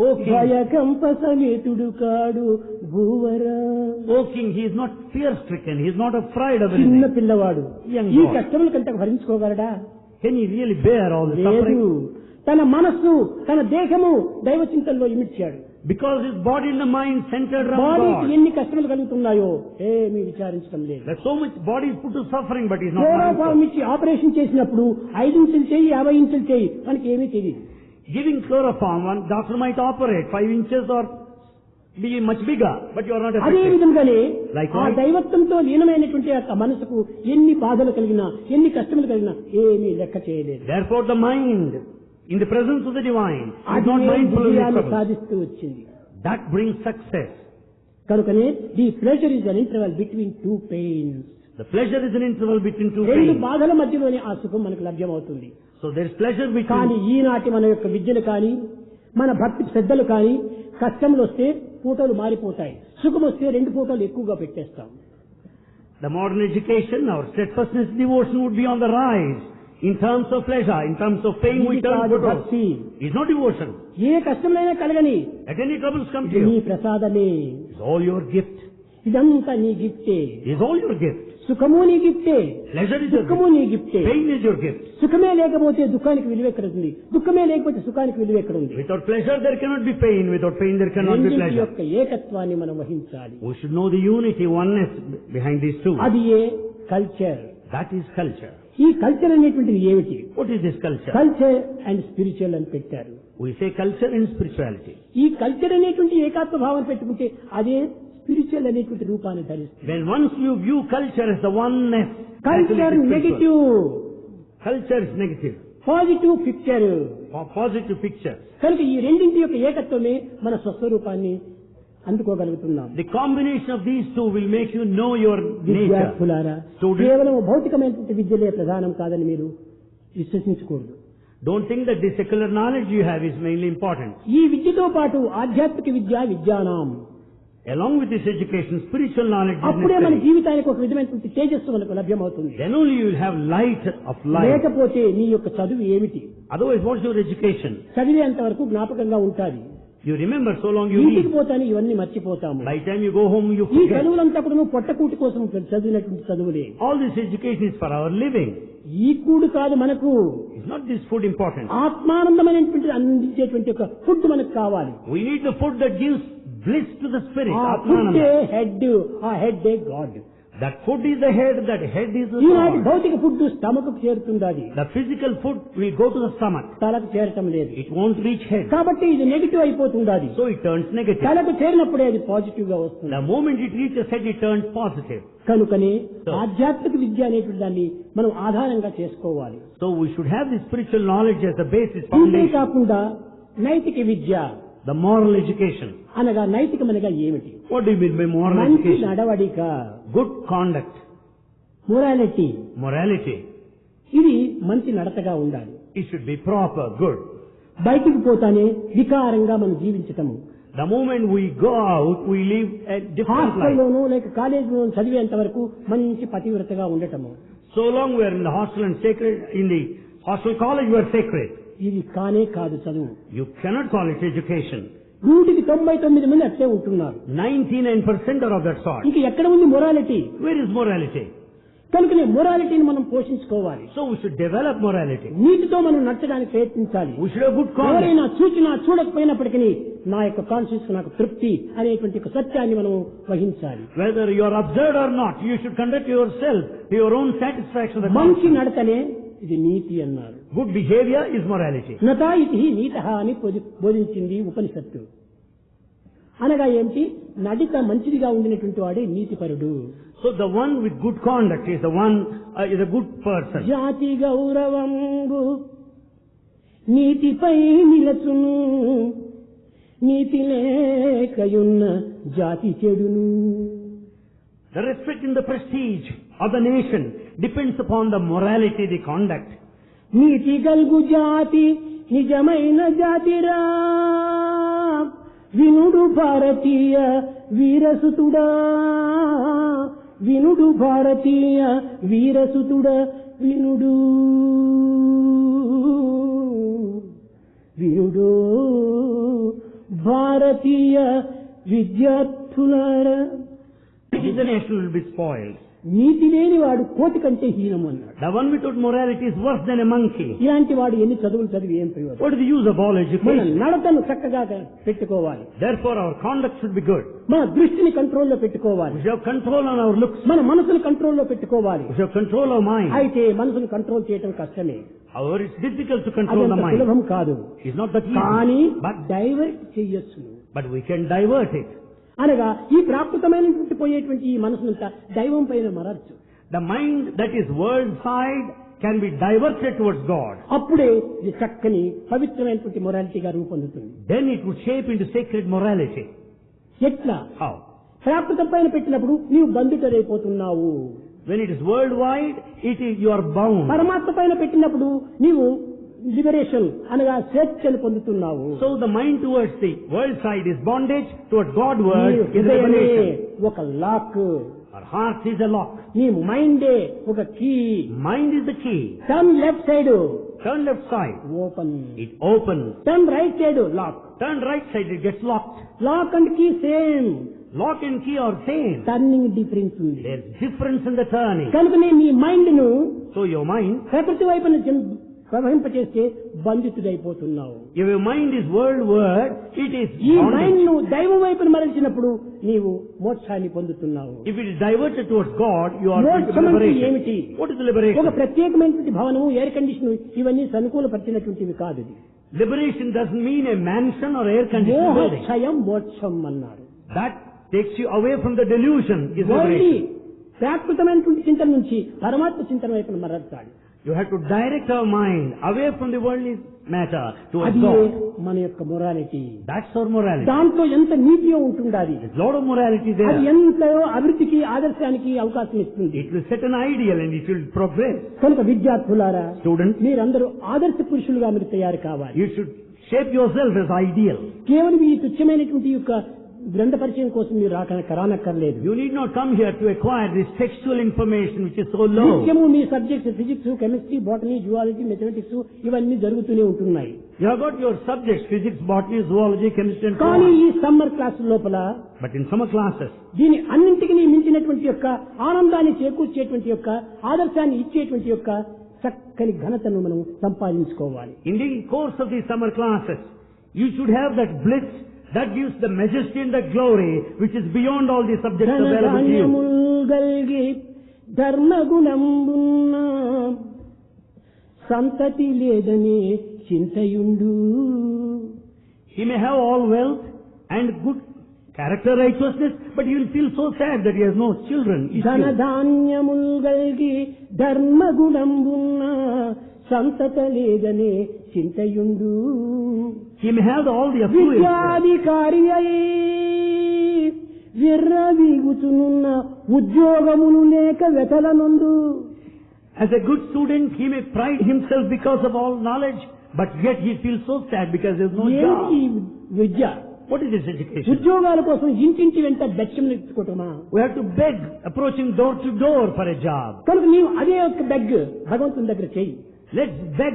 S2: O king,
S1: భయకంప సమేతుడు కాడు భూవరా.
S2: O king, he is not fear-stricken, he is not afraid of
S1: చిన్న
S2: anything.
S1: పిల్లవాడు
S2: Young
S1: ఈ
S2: boy.
S1: కష్టముల కంటే భరించుకోగలడా?
S2: Can he really bear all the
S1: లేదు.
S2: suffering?
S1: తన మనస్సు, తన దేహము దైవ చింతనలో ఇమిడ్చాడు.
S2: Because his body and the mind centered around
S1: బాడీకి
S2: God.
S1: ఎన్ని కష్టములు కలుగుతున్నాయో ఏమీ విచారించడం లేదు.
S2: There's so much body is put to suffering, but he's not
S1: chloroform
S2: mindful.
S1: ఇచ్చి ఆపరేషన్ చేసినప్పుడు 5 ఇంచులు చేయి, 50 ఇంచులు చేయి, మనకి ఏమీ తెలియదు.
S2: Giving chloroform, one doctor might operate 5 inches or be much bigger, but you are not
S1: అదే
S2: affected.
S1: విధంగానే
S2: Likewise.
S1: ఆ దైవత్వంతో లీనమైనటువంటి ఆ మనసుకు ఎన్ని బాధలు కలిగినా, ఎన్ని కష్టములు కలిగినా ఏమీ లెక్క చేయలేదు.
S2: Therefore the mind, in the presence of the divine, is
S1: అది
S2: not mindful of his
S1: విజయాన్ని
S2: troubles.
S1: సాధిస్తూ వచ్చింది.
S2: That brings success.
S1: కనుకనే the pleasure is an interval between two pains.
S2: The pleasure is an interval between two
S1: రెండు
S2: pains.
S1: బాధల మధ్యలోనే ఆ సుఖం మనకు లభ్యమవుతుంది.
S2: So there is pleasure
S1: కానీ
S2: between.
S1: ఈనాటి మన యొక్క విద్యలు కానీ మన భక్తి శ్రద్ధలు కానీ కష్టములు వస్తే ఫోటోలు మారిపోతాయి, సుఖం వస్తే రెండు ఫోటోలు ఎక్కువగా పెట్టేస్తాం.
S2: The modern education, our steadfastness devotion would be on the rise. In terms of pleasure, in terms of pain, we
S1: ఇది
S2: turn
S1: కాదు
S2: photos.
S1: భక్తి.
S2: It's not devotion.
S1: A కష్టములైనా కలగని
S2: Let any troubles come to
S1: ఇది నీ
S2: you.
S1: ప్రసాదమే,
S2: It's all your gift.
S1: ఇదంతా నీ గిఫ్టే.
S2: It's all your gift.
S1: సుఖము నీ గిఫ్టే,
S2: Pleasure is your
S1: దుఃఖము
S2: gift.
S1: నీ గిఫ్టే.
S2: Pain is your gift.
S1: సుఖమే లేకపోతే దుఃఖానికి విలువ ఎక్కడుంది, దుఃఖమే లేకపోతే సుఖానికి విలువ ఎక్కడుంది?
S2: Without pleasure, there cannot be pain. Without pain, there cannot be
S1: రెండింటి
S2: pleasure.
S1: యొక్క ఏకత్వాన్ని మనం వహించాలి.
S2: We should know the unity, oneness behind these two.
S1: అది ఏ కల్చర్.
S2: That is culture.
S1: ఈ కల్చర్ అనేటువంటిది ఏమిటి?
S2: What is this culture?
S1: Culture and spiritual అని పెట్టారు.
S2: We say culture and spirituality.
S1: ఈ కల్చర్ అనేటువంటి ఏకాత్మ భావం పెట్టుకుంటే అదే స్పిరిచువల్ అనేటువంటి రూపాన్ని ధరిస్తుంది.
S2: When once you view culture as the oneness,
S1: culture
S2: actually it is
S1: negative,
S2: spiritual. Culture is negative.
S1: Positive picture.
S2: Positive picture.
S1: కనుక ఈ రెండింటి యొక్క ఏకత్వమే మన స్వస్వరూపాన్ని అందుకోగలుగుతున్నాం.
S2: The combination of these two will make you know your nature.
S1: విద్యార్థులారా,
S2: Students.
S1: కేవలం భౌతికమైనటువంటి విద్యలే ప్రధానం కాదని మీరు విశ్వసించకూడదు.
S2: Don't think that the secular knowledge you have is mainly important.
S1: ఈ విద్యతో పాటు ఆధ్యాత్మిక విద్య విద్యానాం.
S2: Along with this education, spiritual knowledge is
S1: అప్పుడే మన
S2: necessary.
S1: జీవితానికి ఒక విధమైనటువంటి తేజస్సు మనకు లభ్యమవుతుంది.
S2: Then only you will have light of life.
S1: లేకపోతే నీ యొక్క చదువు ఏమిటి?
S2: Otherwise, what's your education?
S1: చదివేంత వరకు జ్ఞాపకంగా ఉంటాది.
S2: You remember so long you
S1: ఇంటికి
S2: read.
S1: పోతాను ఇవన్నీ మర్చిపోతాము.
S2: By the time you go home, you
S1: ఈ
S2: forget.
S1: చదువులంతా కూడా నువ్వు పొట్టకూటి కోసం చదివినటువంటి చదువులే.
S2: All this education is for our living.
S1: ఈ కూడు కాదు మనకు,
S2: It's not this food important.
S1: ఆత్మానందమైనటువంటి అందించేటువంటి ఒక ఫుడ్ మనకు కావాలి.
S2: We need the food that gives bliss to the spirit.
S1: ఆ ఫుడ్డే
S2: Atmananda.
S1: హెడ్, ఆ head God.
S2: That food is the head, that head is the
S1: ఈనాటి
S2: God.
S1: భౌతిక ఫుడ్ స్టమక్ చేరుతుంది, అది
S2: The physical food will go to the stomach.
S1: తలకు చేరటం లేదు.
S2: It won't reach head.
S1: కాబట్టి ఇది నెగిటివ్ అయిపోతుంది. అది
S2: So it turns negative.
S1: తలకు చేరినప్పుడే అది పాజిటివ్ గా వస్తుంది.
S2: The moment it reaches head, it turns positive.
S1: కనుకనే ఆధ్యాత్మిక విద్య అనేటువంటి దాన్ని మనం ఆధారంగా చేసుకోవాలి.
S2: So we should have this spiritual knowledge as the basis,
S1: ఇంతే
S2: foundation.
S1: కాకుండా నైతిక విద్య
S2: The moral education.
S1: అనగా నైతికమనగా ఏమిటి?
S2: What do you mean by moral
S1: మంచి
S2: education?
S1: నడవడిక,
S2: Good conduct.
S1: మొరాలిటీ.
S2: Morality.
S1: ఇది మంచి నడతగా ఉండాలి.
S2: It should be proper, good.
S1: బయటికి పోతానే వికారంగా మనం జీవించటము.
S2: The moment we go out, we live a different life.
S1: హాస్టల్లోనూ లేక కాలేజీలోనూ చదివేంత వరకు మంచి పతివ్రతగా ఉండటము.
S2: So long we are in the hostel and sacred, in the hostel college we are sacred.
S1: ఇది కానే కాదు చదువు.
S2: You cannot call it education.
S1: 99% అట్లే ఉంటున్నారు.
S2: 99% are of that sort.
S1: ఇంక ఎక్కడ ఉంది మొరాలిటీ?
S2: Where is morality?
S1: కనుకనే మొరాలిటీని మనం పోషించుకోవాలి.
S2: So we should develop morality.
S1: నీటితో మనం నచ్చడానికి ప్రయత్నించాలి.
S2: We should have good conduct.
S1: ఎవరైనా చూచినా చూడకపోయినప్పటికీ నా యొక్క కాన్షియస్ నాకు తృప్తి అనేటువంటి ఒక సత్యాన్ని మనం వహించాలి.
S2: Whether you are observed or not, you should conduct yourself to your own satisfaction. The
S1: మంచి
S2: conscience.
S1: నడతనే ఇది నీతి అన్నారు.
S2: Good behavior is morality.
S1: నతా ఇది నీతః అని బోధించింది ఉపనిషత్తు. అనగా ఏంటి? నడిత మంచిదిగా ఉండినటువంటి వాడే నీతిపరుడు.
S2: So the one with good conduct is the one is a good person.
S1: జాతి గౌరవంబు నీతిపై నిలచును, నీతి లేకయున్న జాతి చెడును.
S2: The respect and the prestige of the nation depends upon the morality, the conduct.
S1: నీతి గల్గు జాతి నిజమైన జాతిరా, వినుడు భారతీయ వీరసుతుడా, వినుడు భారతీయ వీరసుతుడా, వినుడు వినుడు భారతీయ విద్యార్థులారా.
S2: The nation will be spoiled.
S1: నీతి లేని వాడు కోటి కంటే హీనం అన్నాడు.
S2: The one without morality is worse than a monkey.
S1: ఇలాంటి వాడు ఎన్ని చదువులు చదివి ఏం ప్రయోజనం?
S2: What is the use of all
S1: మన
S2: education?
S1: నడతను చక్కగా పెట్టుకోవాలి.
S2: Therefore our conduct should be good.
S1: మన దృష్టిని కంట్రోల్లో పెట్టుకోవాలి.
S2: We should have control on our looks.
S1: మన మనసును కంట్రోల్లో పెట్టుకోవాలి.
S2: We should have control of mind.
S1: అయితే మనసును కంట్రోల్ చేయటం కష్టమే.
S2: However, it's difficult to control the
S1: అదంత
S2: mind.
S1: సులభం కాదు.
S2: It's not that
S1: కానీ
S2: easy. But
S1: డైవర్ట్ చెయ్యొచ్చు.
S2: we can divert it.
S1: అనగా ఈ ప్రాకృతమైనటువంటి పోయేటువంటి ఈ మనసునంతా దైవం పైన మరచ్చు.
S2: The mind that is world side can be diverted towards God.
S1: అప్పుడే ఇది చక్కని పవిత్రమైనటువంటి మొరాలిటీగా రూపొందుతుంది.
S2: Then it would shape into sacred morality.
S1: ఎట్లా?
S2: How?
S1: ప్రాకృతం పైన పెట్టినప్పుడు నీవు బంధితుడైపోతున్నావు.
S2: When it is worldwide, you are bound.
S1: పరమాత్మ పైన పెట్టినప్పుడు నీవు లిబరేషన్ అనగా స్వేచ్ఛను పొందుతున్నావు.
S2: So the mind towards the world side is bondage, towards God word is liberation.
S1: ఒక lock.
S2: Our heart is a lock.
S1: నీ మైండే ఒక key.
S2: Mind is the key.
S1: Turn left side.
S2: Turn left side.
S1: Open.
S2: It opens.
S1: Turn right side. Lock.
S2: Turn right side, it gets locked.
S1: Lock and key same.
S2: Lock and key are same.
S1: Turning difference ఉంది.
S2: There's difference in the turning.
S1: కనుకనే నీ mind ను
S2: So your mind,
S1: ప్రకృతి వైపున ప్రవహింపచేస్తే బంధితుడైపోతున్నావు.
S2: if your mind is worldward, it is
S1: ఈ
S2: bondage.
S1: Mind ను దైవం వైపున మరల్చినప్పుడు నీవు మోక్షాన్ని పొందుతున్నావు.
S2: If it is diverted towards God, you are
S1: మోక్షం అంటే
S2: liberated.
S1: ఏమిటి?
S2: What is the liberation?
S1: ఒక ప్రత్యేకమైనటువంటి భవనము, ఎయిర్ కండిషన్ ఇవన్నీ అనుకూలపరిచినటువంటివి కాదు.
S2: Liberation doesn't mean a mansion or air conditioned building.
S1: మోక్షయం మోక్షం అన్నారు.
S2: That takes you away from the delusion is liberation.
S1: ప్రాకృతమైనటువంటి చింతన నుంచి పరమాత్మ చింతన వైపున మరల్చాలి.
S2: You have to direct our mind away from the worldly matter towards
S1: అది
S2: God.
S1: మన యొక్క మొరాలిటీ.
S2: That's our morality.
S1: దాంట్లో ఎంత నీతియో ఉంటుండాలి.
S2: There's a lot of morality
S1: అది
S2: there.
S1: ఎంతో అభివృద్ధికి ఆదర్శానికి అవకాశం ఇస్తుంది.
S2: It will set an ideal and it will progress.
S1: కనుక విద్యార్థులారా,
S2: Students,
S1: మీరందరూ ఆదర్శ పురుషులుగా మీరు తయారు కావాలి.
S2: you should shape yourself as ideal.
S1: కేవలం ఈ తుచ్చమైనటువంటి యొక్క గ్రంథ పరిచయం కోసం మీరు రానక్కర్లేదు.
S2: You need not come here to acquire this textual information which is so low.
S1: నిత్యము మీ subjects physics, chemistry, botany, zoology, mathematics ఇవన్నీ జరుగుతూనే ఉంటున్నాయి.
S2: You have got your subjects, physics, botany, zoology, chemistry and so
S1: కానీ
S2: on.
S1: ఈ summer class లోపల
S2: But in summer classes,
S1: దీని అన్నింటికి మించినటువంటి యొక్క ఆనందాన్ని చేకూర్చేటువంటి యొక్క ఆదర్శాన్ని ఇచ్చేటువంటి యొక్క చక్కని ఘనతను మనం సంపాదించుకోవాలి.
S2: in the course of these summer classes, you should have that bliss that gives the majesty and the glory which is beyond all the subjects available to you.
S1: గల్గి ధర్మగుణంబున్న సంతతి లేదని చింతయుండు.
S2: He may have all wealth and good character righteousness, but he will feel so sad that he has no children.
S1: ధనధాన్యముల్ గల్గి ధర్మగుణంబున్న సంతత లేదని చింతయుండు.
S2: He may have all the affluence.
S1: విద్యాధికారి అయి విర్రవీగుచునున్న ఉద్యోగములు లేక వెతలనందు.
S2: As a good student, he may pride himself because of all knowledge, but yet he feels so sad because there is no
S1: ఏమిటి
S2: job.
S1: Vidya?
S2: What is this education?
S1: ఉద్యోగాల కోసం ఇంటింటి వెంట బెచ్చం ఎత్తుకోవటమా?
S2: We have to beg, approaching door to door for a job.
S1: కనుక నీవు అదే ఒక beg భగవంతుని దగ్గర చెయ్యి.
S2: Let's beg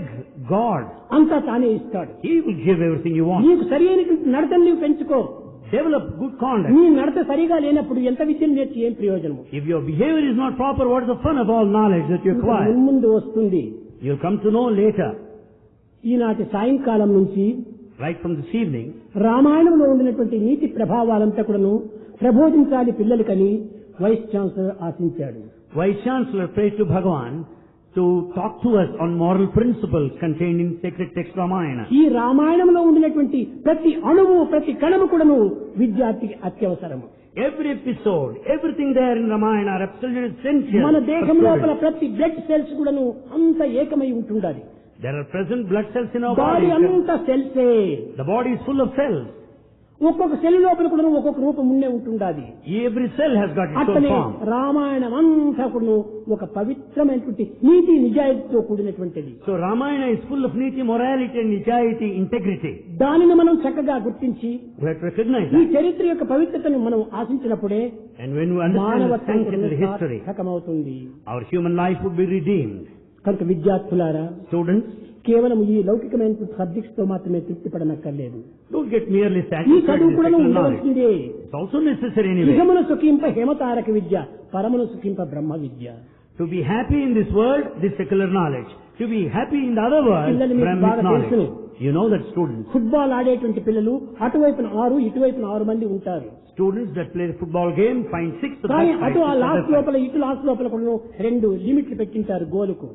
S2: God.
S1: అంతా తానే ఇస్తాడు.
S2: He will give everything you want.
S1: నీకు సరి అయిన నడతను నీవు పెంచుకో.
S2: Develop good conduct.
S1: నీ నడత సరిగా లేనప్పుడు ఎంత విద్యను నేర్చి ఏం ప్రయోజనము?
S2: If your behavior is not proper, what is the fun of all knowledge that you acquire?
S1: ముందు వస్తుంది.
S2: You'll come to know later.
S1: ఈనాటి సాయంకాలం నుంచి
S2: Right from this evening,
S1: రామాయణంలో ఉండినటువంటి నీతి ప్రభావాలంతా కూడాను ప్రబోధించాలి పిల్లలకని వైస్ ఛాన్సలర్ ఆశించాడు.
S2: Vice Chancellor prayed to Bhagavan to talk to us on moral principles contained in sacred text Ramayana.
S1: ఈ రామాయణంలో ఉండినటువంటి ప్రతి అణువు ప్రతి కణము కూడాను విద్యార్థికి అత్యవసరము.
S2: Every episode, everything there in Ramayana are absolutely essential.
S1: మన
S2: for
S1: దేహం లోపల
S2: students.
S1: ప్రతి బ్లడ్ సెల్స్ కూడాను అంత ఏకమై ఉంటుండాలి.
S2: There are present blood cells in our
S1: body
S2: body.
S1: అంతా సెల్సే.
S2: The body is full of cells.
S1: ఒక్కొక్క సెల్ లోపల కూడా ఒక్కొక్క రూపం ఉండే ఉంటుండాలి.
S2: Every cell has got its own
S1: అట్లనే
S2: form.
S1: రామాయణం అంతా కూడా ఒక పవిత్రమైనటువంటి నీతి నిజాయితీతో కూడినటువంటిది.
S2: So Ramayana is full of neeti, morality and nijayati, integrity.
S1: దానిని మనం చక్కగా గుర్తించి
S2: We have to recognize
S1: ఈ
S2: that.
S1: చరిత్ర యొక్క పవిత్రతను మనం ఆశించినప్పుడే
S2: And when we understand the sanctity of the history,
S1: సార్థకమవుతుంది.
S2: our human life would be redeemed.
S1: కనుక విద్యార్థులారా,
S2: Students,
S1: కేవలం ఈ లౌకికమైన సబ్జెక్ట్స్ తో మాత్రమే తృప్తి పడనక్కర్లేదు.
S2: don't get merely
S1: ఈ
S2: satisfied
S1: చదువు
S2: with
S1: కూడా
S2: secular knowledge.
S1: ఉండవలసిందే.
S2: It's also necessary anyway.
S1: ఇహమును సుఖింప హేమతారక విద్య, పరమును సుఖింప బ్రహ్మ విద్య.
S2: To be happy in this world, this secular knowledge. To be happy in the other world,
S1: పిల్లలు మీకు
S2: Brahmic
S1: బాగా
S2: knowledge.
S1: తెలుసును.
S2: You know that students.
S1: Football ఆడేటువంటి పిల్లలు అటువైపున 6 ఇటువైపున 6 మంది ఉంటారు.
S2: Students that play the football game find 6 of
S1: కానీ
S2: that
S1: అటు ఆ
S2: side,
S1: లాస్ట్ లోపల ఇటు లాస్ట్ లోపల కూడా 2 లిమిట్లు పెట్టింటారు గోలుకు.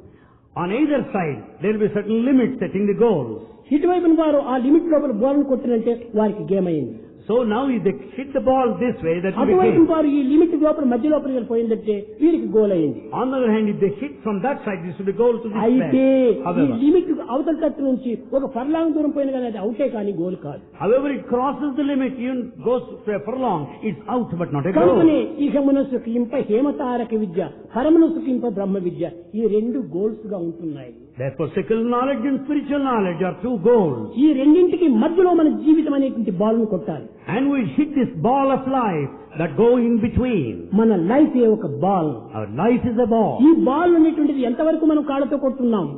S2: On either side, there will be certain limits setting the goals.
S1: ఇటువైపున వారు ఆ లిమిట్ లోపల బోర్ను కొట్టినంటే వారికి గేమ్ అయింది.
S2: So now if they hit the ball this way, that will be
S1: అటువైపు
S2: game.
S1: వారు ఈ లిమిట్ లోపల మధ్య లోపలికి పోయిందంటే వీరికి గోల్ అయింది.
S2: On the other hand, if they hit from that side, this will be goal to this
S1: అయితే
S2: side.
S1: ఈ
S2: However,
S1: లిమిట్ అవతల తట్టు నుంచి ఒక ఫర్లాంగ్ దూరం పోయిన కానీ అది అవుటే కానీ గోల్ కాదు.
S2: however it crosses the limit, even goes furlong, it's out but not a goal.
S1: కనుకనే ఇహమునసు ఇంప హేమతారక విద్య, పరమనసు ఇంప బ్రహ్మ విద్య, ఈ రెండు గోల్స్ గా ఉంటున్నాయి.
S2: Therefore, secular knowledge and spiritual knowledge are two goals.
S1: ఈ రెండింటికి మధ్యలో మన జీవితం అనేటువంటి బాల్ ను కొట్టాలి.
S2: And we hit this ball of life that go in between.
S1: మన లైఫ్ ఏ ఒక ball.
S2: Our life is a ball.
S1: ఈ బాల్ అనేటువంటిది ఎంతవరకు మనం కాళ్ళతో కొడుతున్నాం?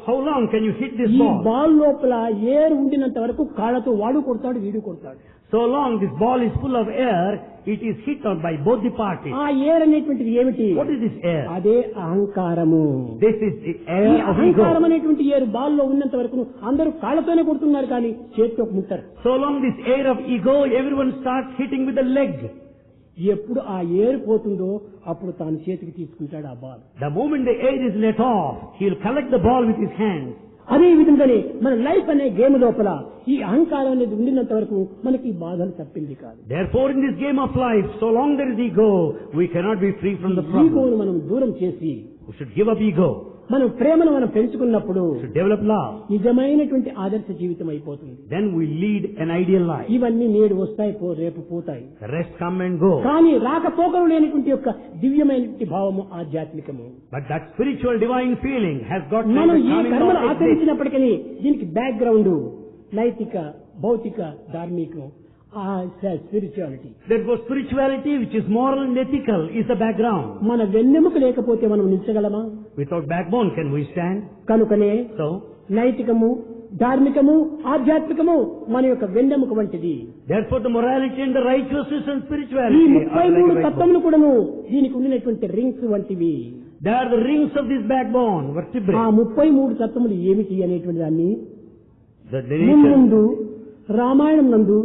S2: How long can you hit this
S1: ఈ
S2: ball?
S1: బాల్ లోపల ఎయిర్ ఉండినంత వరకు కాళ్ళతో వాడు కొడతాడు, వీడు కొడతాడు.
S2: So long this ball is full of air, it is hit on by both the parties.
S1: ఆ ఎయిర్ అనేటువంటిది ఏమిటి?
S2: What is this air?
S1: అదే అహంకారము.
S2: This is the
S1: ఈ
S2: air of
S1: అహంకారం
S2: ego.
S1: అనేటువంటి ఎయిర్ బాల్ లో ఉన్నంత వరకు అందరూ కాళ్ళతోనే కొడుతున్నారు కానీ చేతితో ముట్టరు.
S2: So long this air of ego, everyone starts hitting with the leg.
S1: ఎప్పుడు ఆ ఎయిర్ పోతుందో అప్పుడు తాను చేతికి తీసుకుంటాడు ఆ ball.
S2: The moment the air is let off, he will collect the ball with his hands.
S1: అదే విధంగానే మన లైఫ్ అనే గేమ్ లోపల ఈ అహంకారం అనేది ఉండినంత వరకు మనకి ఈ బాధలు తప్పింది కాదు.
S2: Therefore, in this game of life, so long there is ego, we cannot be free from the problem.
S1: ఈగోను మనం దూరం చేసి
S2: We should give up ego.
S1: మనం ప్రేమను మనం పెంచుకున్నప్పుడు
S2: We should develop love.
S1: నిజమైనటువంటి ఆదర్శ జీవితం అయిపోతుంది.
S2: Then we lead an ideal life.
S1: ఇవన్నీ నేడు వస్తాయి, రేపు పోతాయి.
S2: The rest come and go.
S1: కానీ రాకపోకలు లేనటువంటి యొక్క దివ్యమైనటువంటి భావము ఆధ్యాత్మికము.
S2: But that spiritual divine feeling has got
S1: మనం ఏ
S2: coming
S1: కర్మలు
S2: out of this.
S1: ఆచరించినప్పటికీ దీనికి బ్యాక్గ్రౌండ్ నైతిక, భౌతిక, ధార్మికం, spirituality.
S2: Therefore, spirituality, which is moral and ethical, is the background.
S1: మన వెన్నెముక లేకపోతే మనం నిల్చగలమా?
S2: Without backbone, can we stand?
S1: కనుకనే
S2: So,
S1: నైతికము, ధార్మికము, ఆధ్యాత్మికము మన యొక్క వెన్నెముక వంటిది.
S2: therefore, the morality and the righteousness and
S1: ఈ
S2: spirituality are like
S1: 33
S2: a backbone.
S1: తత్వములు కూడాను దీనికి ఉండినటువంటి రింగ్స్ వంటివి.
S2: They are the rings of this backbone,
S1: ఆ
S2: vertebrae.
S1: 33 తత్వములు ఏమిటి అనేటువంటి దాన్ని
S2: The nature.
S1: ముందు రామాయణం నందు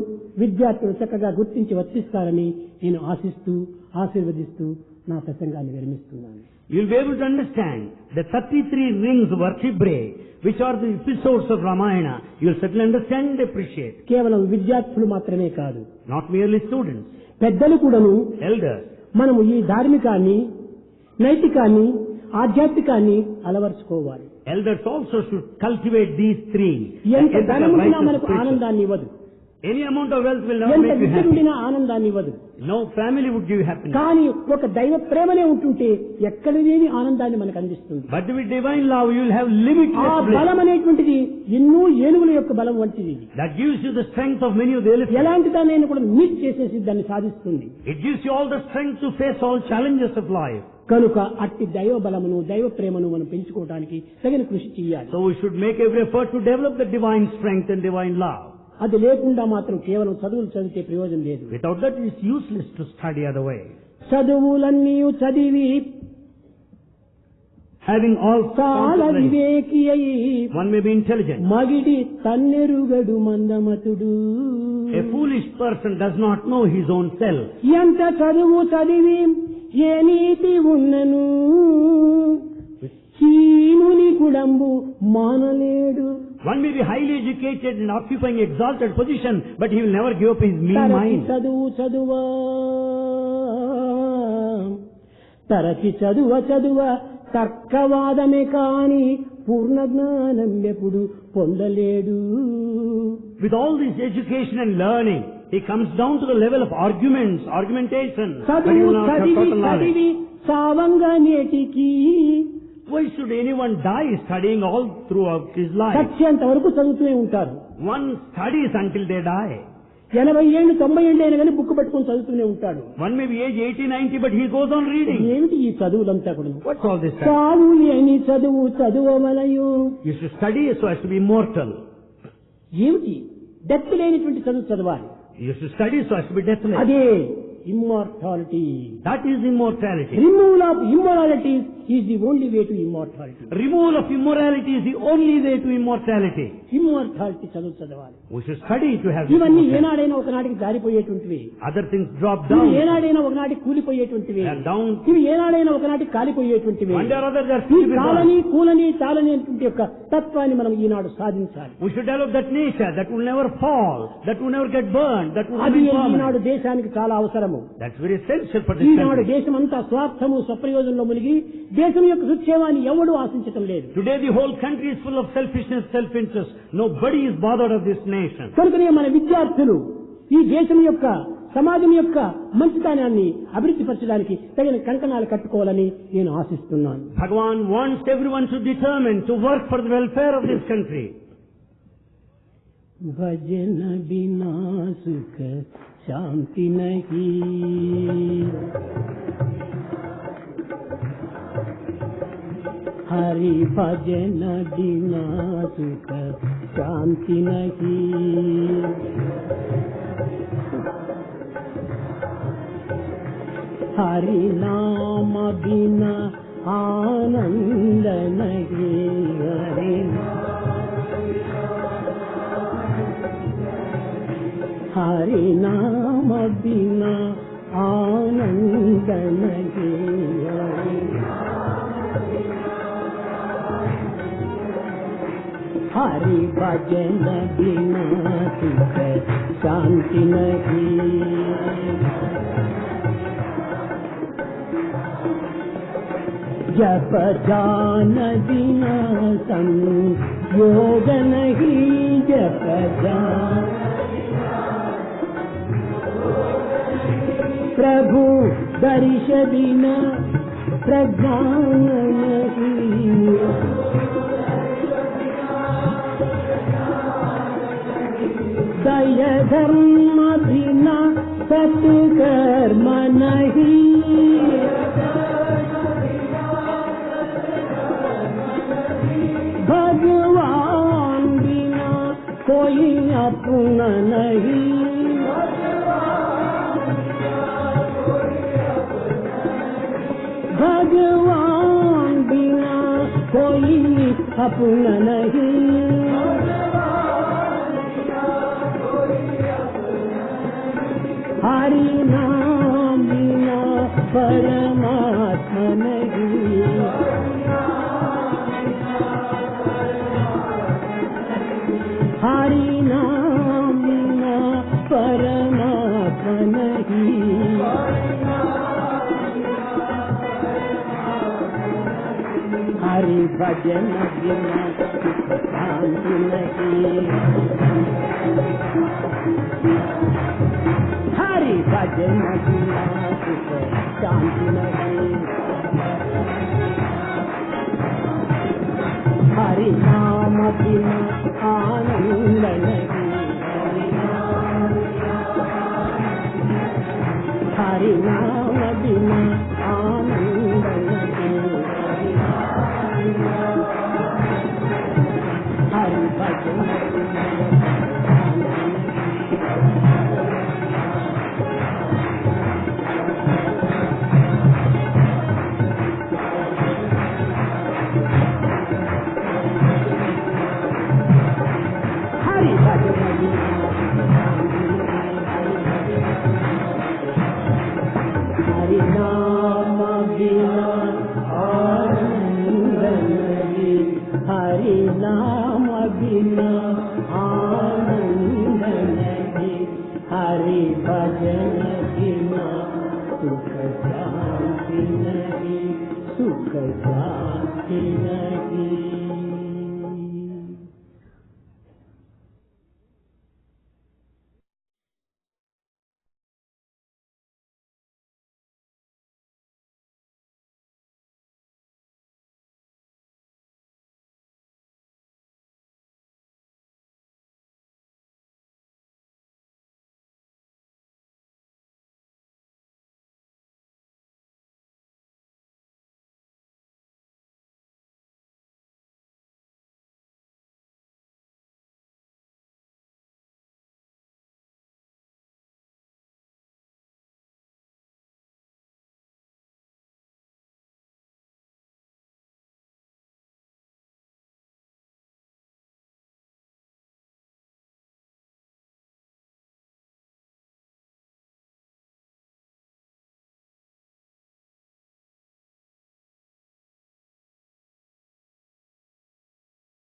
S1: విద్యార్థులు చక్కగా గుర్తించి వర్తిస్తారని నేను ఆశిస్తూ ఆశీర్వదిస్తూ నా ప్రసంగాన్ని విరమిస్తున్నాను.
S2: You'll be able to understand the 33 rings of vertebrae, which are the episodes of Ramayana. You'll certainly understand and appreciate.
S1: కేవలం విద్యార్థులు మాత్రమే కాదు,
S2: Not merely students,
S1: పెద్దలు కూడాను
S2: elders.
S1: మనము ఈ ధార్మికాన్ని, నైతికాన్ని, ఆధ్యాత్మికాన్ని అలవర్చుకోవాలి.
S2: Elders also should cultivate these three.
S1: ఎంత
S2: The ethical,
S1: ధనమున్నా
S2: righteous,
S1: మనకు
S2: spiritual.
S1: ఆనందాన్ని ఇవ్వదు,
S2: Any amount of wealth will never
S1: ఎంత
S2: make you
S1: విద్య
S2: happy.
S1: ఉండినా ఆనందాన్ని ఇవ్వదు.
S2: No family would give you happiness.
S1: కానీ ఒక దైవ ప్రేమనే ఉంటుంటే ఎక్కడ లేని ఆనందాన్ని మనకు అందిస్తుంది.
S2: But with divine love, you will have
S1: ఆ
S2: limitless bliss.
S1: బలం అనేటువంటిది ఎన్నో ఏనుగుల యొక్క బలం వంటిది.
S2: That gives you the strength of many of the elephants.
S1: ఎలాంటి దాన్ని కూడా మిస్ చేసేసి దాన్ని సాధిస్తుంది.
S2: It gives you all the strength to face all challenges of life.
S1: కనుక అట్టి దైవ బలమును, దైవ ప్రేమను మనం పెంచుకోవడానికి తగిన కృషి చేయాలి.
S2: So we should make every effort to develop the divine strength and divine love.
S1: అది లేకుండా మాత్రం కేవలం చదువులు చదివితే ప్రయోజనం లేదు.
S2: Without that, it is useless to study other way.
S1: చదువులన్నీ చదివి
S2: Having all
S1: చాలా
S2: sorts of knowledge,
S1: వివేకి అయి
S2: one may be intelligent.
S1: మగిడి తన్నెరుగడు మందమతుడు.
S2: A foolish person does not know his own self.
S1: ఎంత చదువు చదివి ఏ నీతి ఉన్నను హీనుని గుడంబు మానలేడు.
S2: One may be highly educated and occupying exalted position, but he will never give up his mean
S1: తరచి
S2: mind.
S1: చదువు చదువా, తరచి చదువ తర్కవాదమే కాని పూర్ణ జ్ఞానం ఎప్పుడు పొందలేడు.
S2: With all this education and learning, he comes down to the level of arguments, argumentation, but he
S1: చదువు
S2: will not have
S1: చదివి
S2: total knowledge.
S1: చదివి సావంగా నేటికి
S2: Why should anyone die studying all throughout his life?
S1: చచ్చేంత వరకు చదువుతూనే ఉంటారు.
S2: One studies until they die.
S1: 80 ఏళ్ళు 90 ఏళ్ళు అయినా కానీ బుక్ పట్టుకొని చదువుతూనే ఉంటాడు.
S2: One may be age 80, 90, but he goes on reading.
S1: ఏమిటి ఈ చదువులంతా కూడా?
S2: What's all this?
S1: సావు లేని చదువు చదువవలయు.
S2: You should study so as to be immortal.
S1: ఏమిటి డెత్ లేనిటువంటి చదువు చదవాలి.
S2: You should study so as to be deathless.
S1: అదే immortality.
S2: That is immortality.
S1: Removal of immorality is the only way to immortality.
S2: Removal of immorality is the only way to immortality.
S1: Immortality చదవాలి.
S2: We should study to have this
S1: ఇవన్నీ
S2: immortality.
S1: ఏనాడైనా ఒకనాటికి జారిపోయేటువంటివి.
S2: Other things drop
S1: ఇవి
S2: down.
S1: ఏనాడైనా ఒకనాటికి కూలిపోయేటువంటివి.
S2: They are down.
S1: ఇవి ఏనాడైనా ఒకనాటికి కాలిపోయేటువంటివి.
S2: One day or other they are
S1: ఈ
S2: still with
S1: colony
S2: us.
S1: కూలని తాళని అనేటువంటి యొక్క తత్వాన్ని మనం ఈనాడు సాధించాలి.
S2: We should develop that nature that will never fall, that will never get burned, that will
S1: అది
S2: be permanent.
S1: ఈనాడు దేశానికి చాలా అవసరము.
S2: That's very essential for this
S1: Eenadu
S2: country.
S1: దేశం అంతా స్వార్థము స్వప్రయోజనంలో మునిగి దేశం యొక్క సుక్షేమాన్ని ఎవడూ ఆశించటం లేదు.
S2: Today the whole country is full of selfishness, self-interest. Nobody is bothered of this nation.
S1: కనుకనే మన విద్యార్థులు ఈ దేశం యొక్క సమాజం యొక్క మంచితనాన్ని అభివృద్ధి పరచడానికి తగిన కంకణాలు కట్టుకోవాలని నేను ఆశిస్తున్నాను.
S2: Bhagavan wants everyone to determine to work for the welfare of this country.
S1: భజన బినా సుఖ శాంతి నహీ హరి భజన బినా సుఖ శాంతి నహీ హరి నామ బినా ఆనంద నహీ హరి हरि नाम बिना आनंद नहीं हरि भजन बिना सुख शांति नहीं जप जान बिना संयोग नहीं जप जान प्रभु दर्श बिना प्रज्ञान नहीं दय धर्म बिना सत्कर्म नहीं भगवान बिना कोई अपना नहीं भगवान बिना कोई अपना नहीं हरि नाम बिना परमात्मा नहीं हरि नाम बिना परमात्मा नहीं हरि भजन बिना सुख शांति नहीं हरि भजन बिना सुख शांति नहीं हरि नाम बिना आनंद नहीं हरि नाम बिना आनंद नहीं हरि भजन हरि भजन हरि नाम बिना आनंद नहीं हरि नाम बिना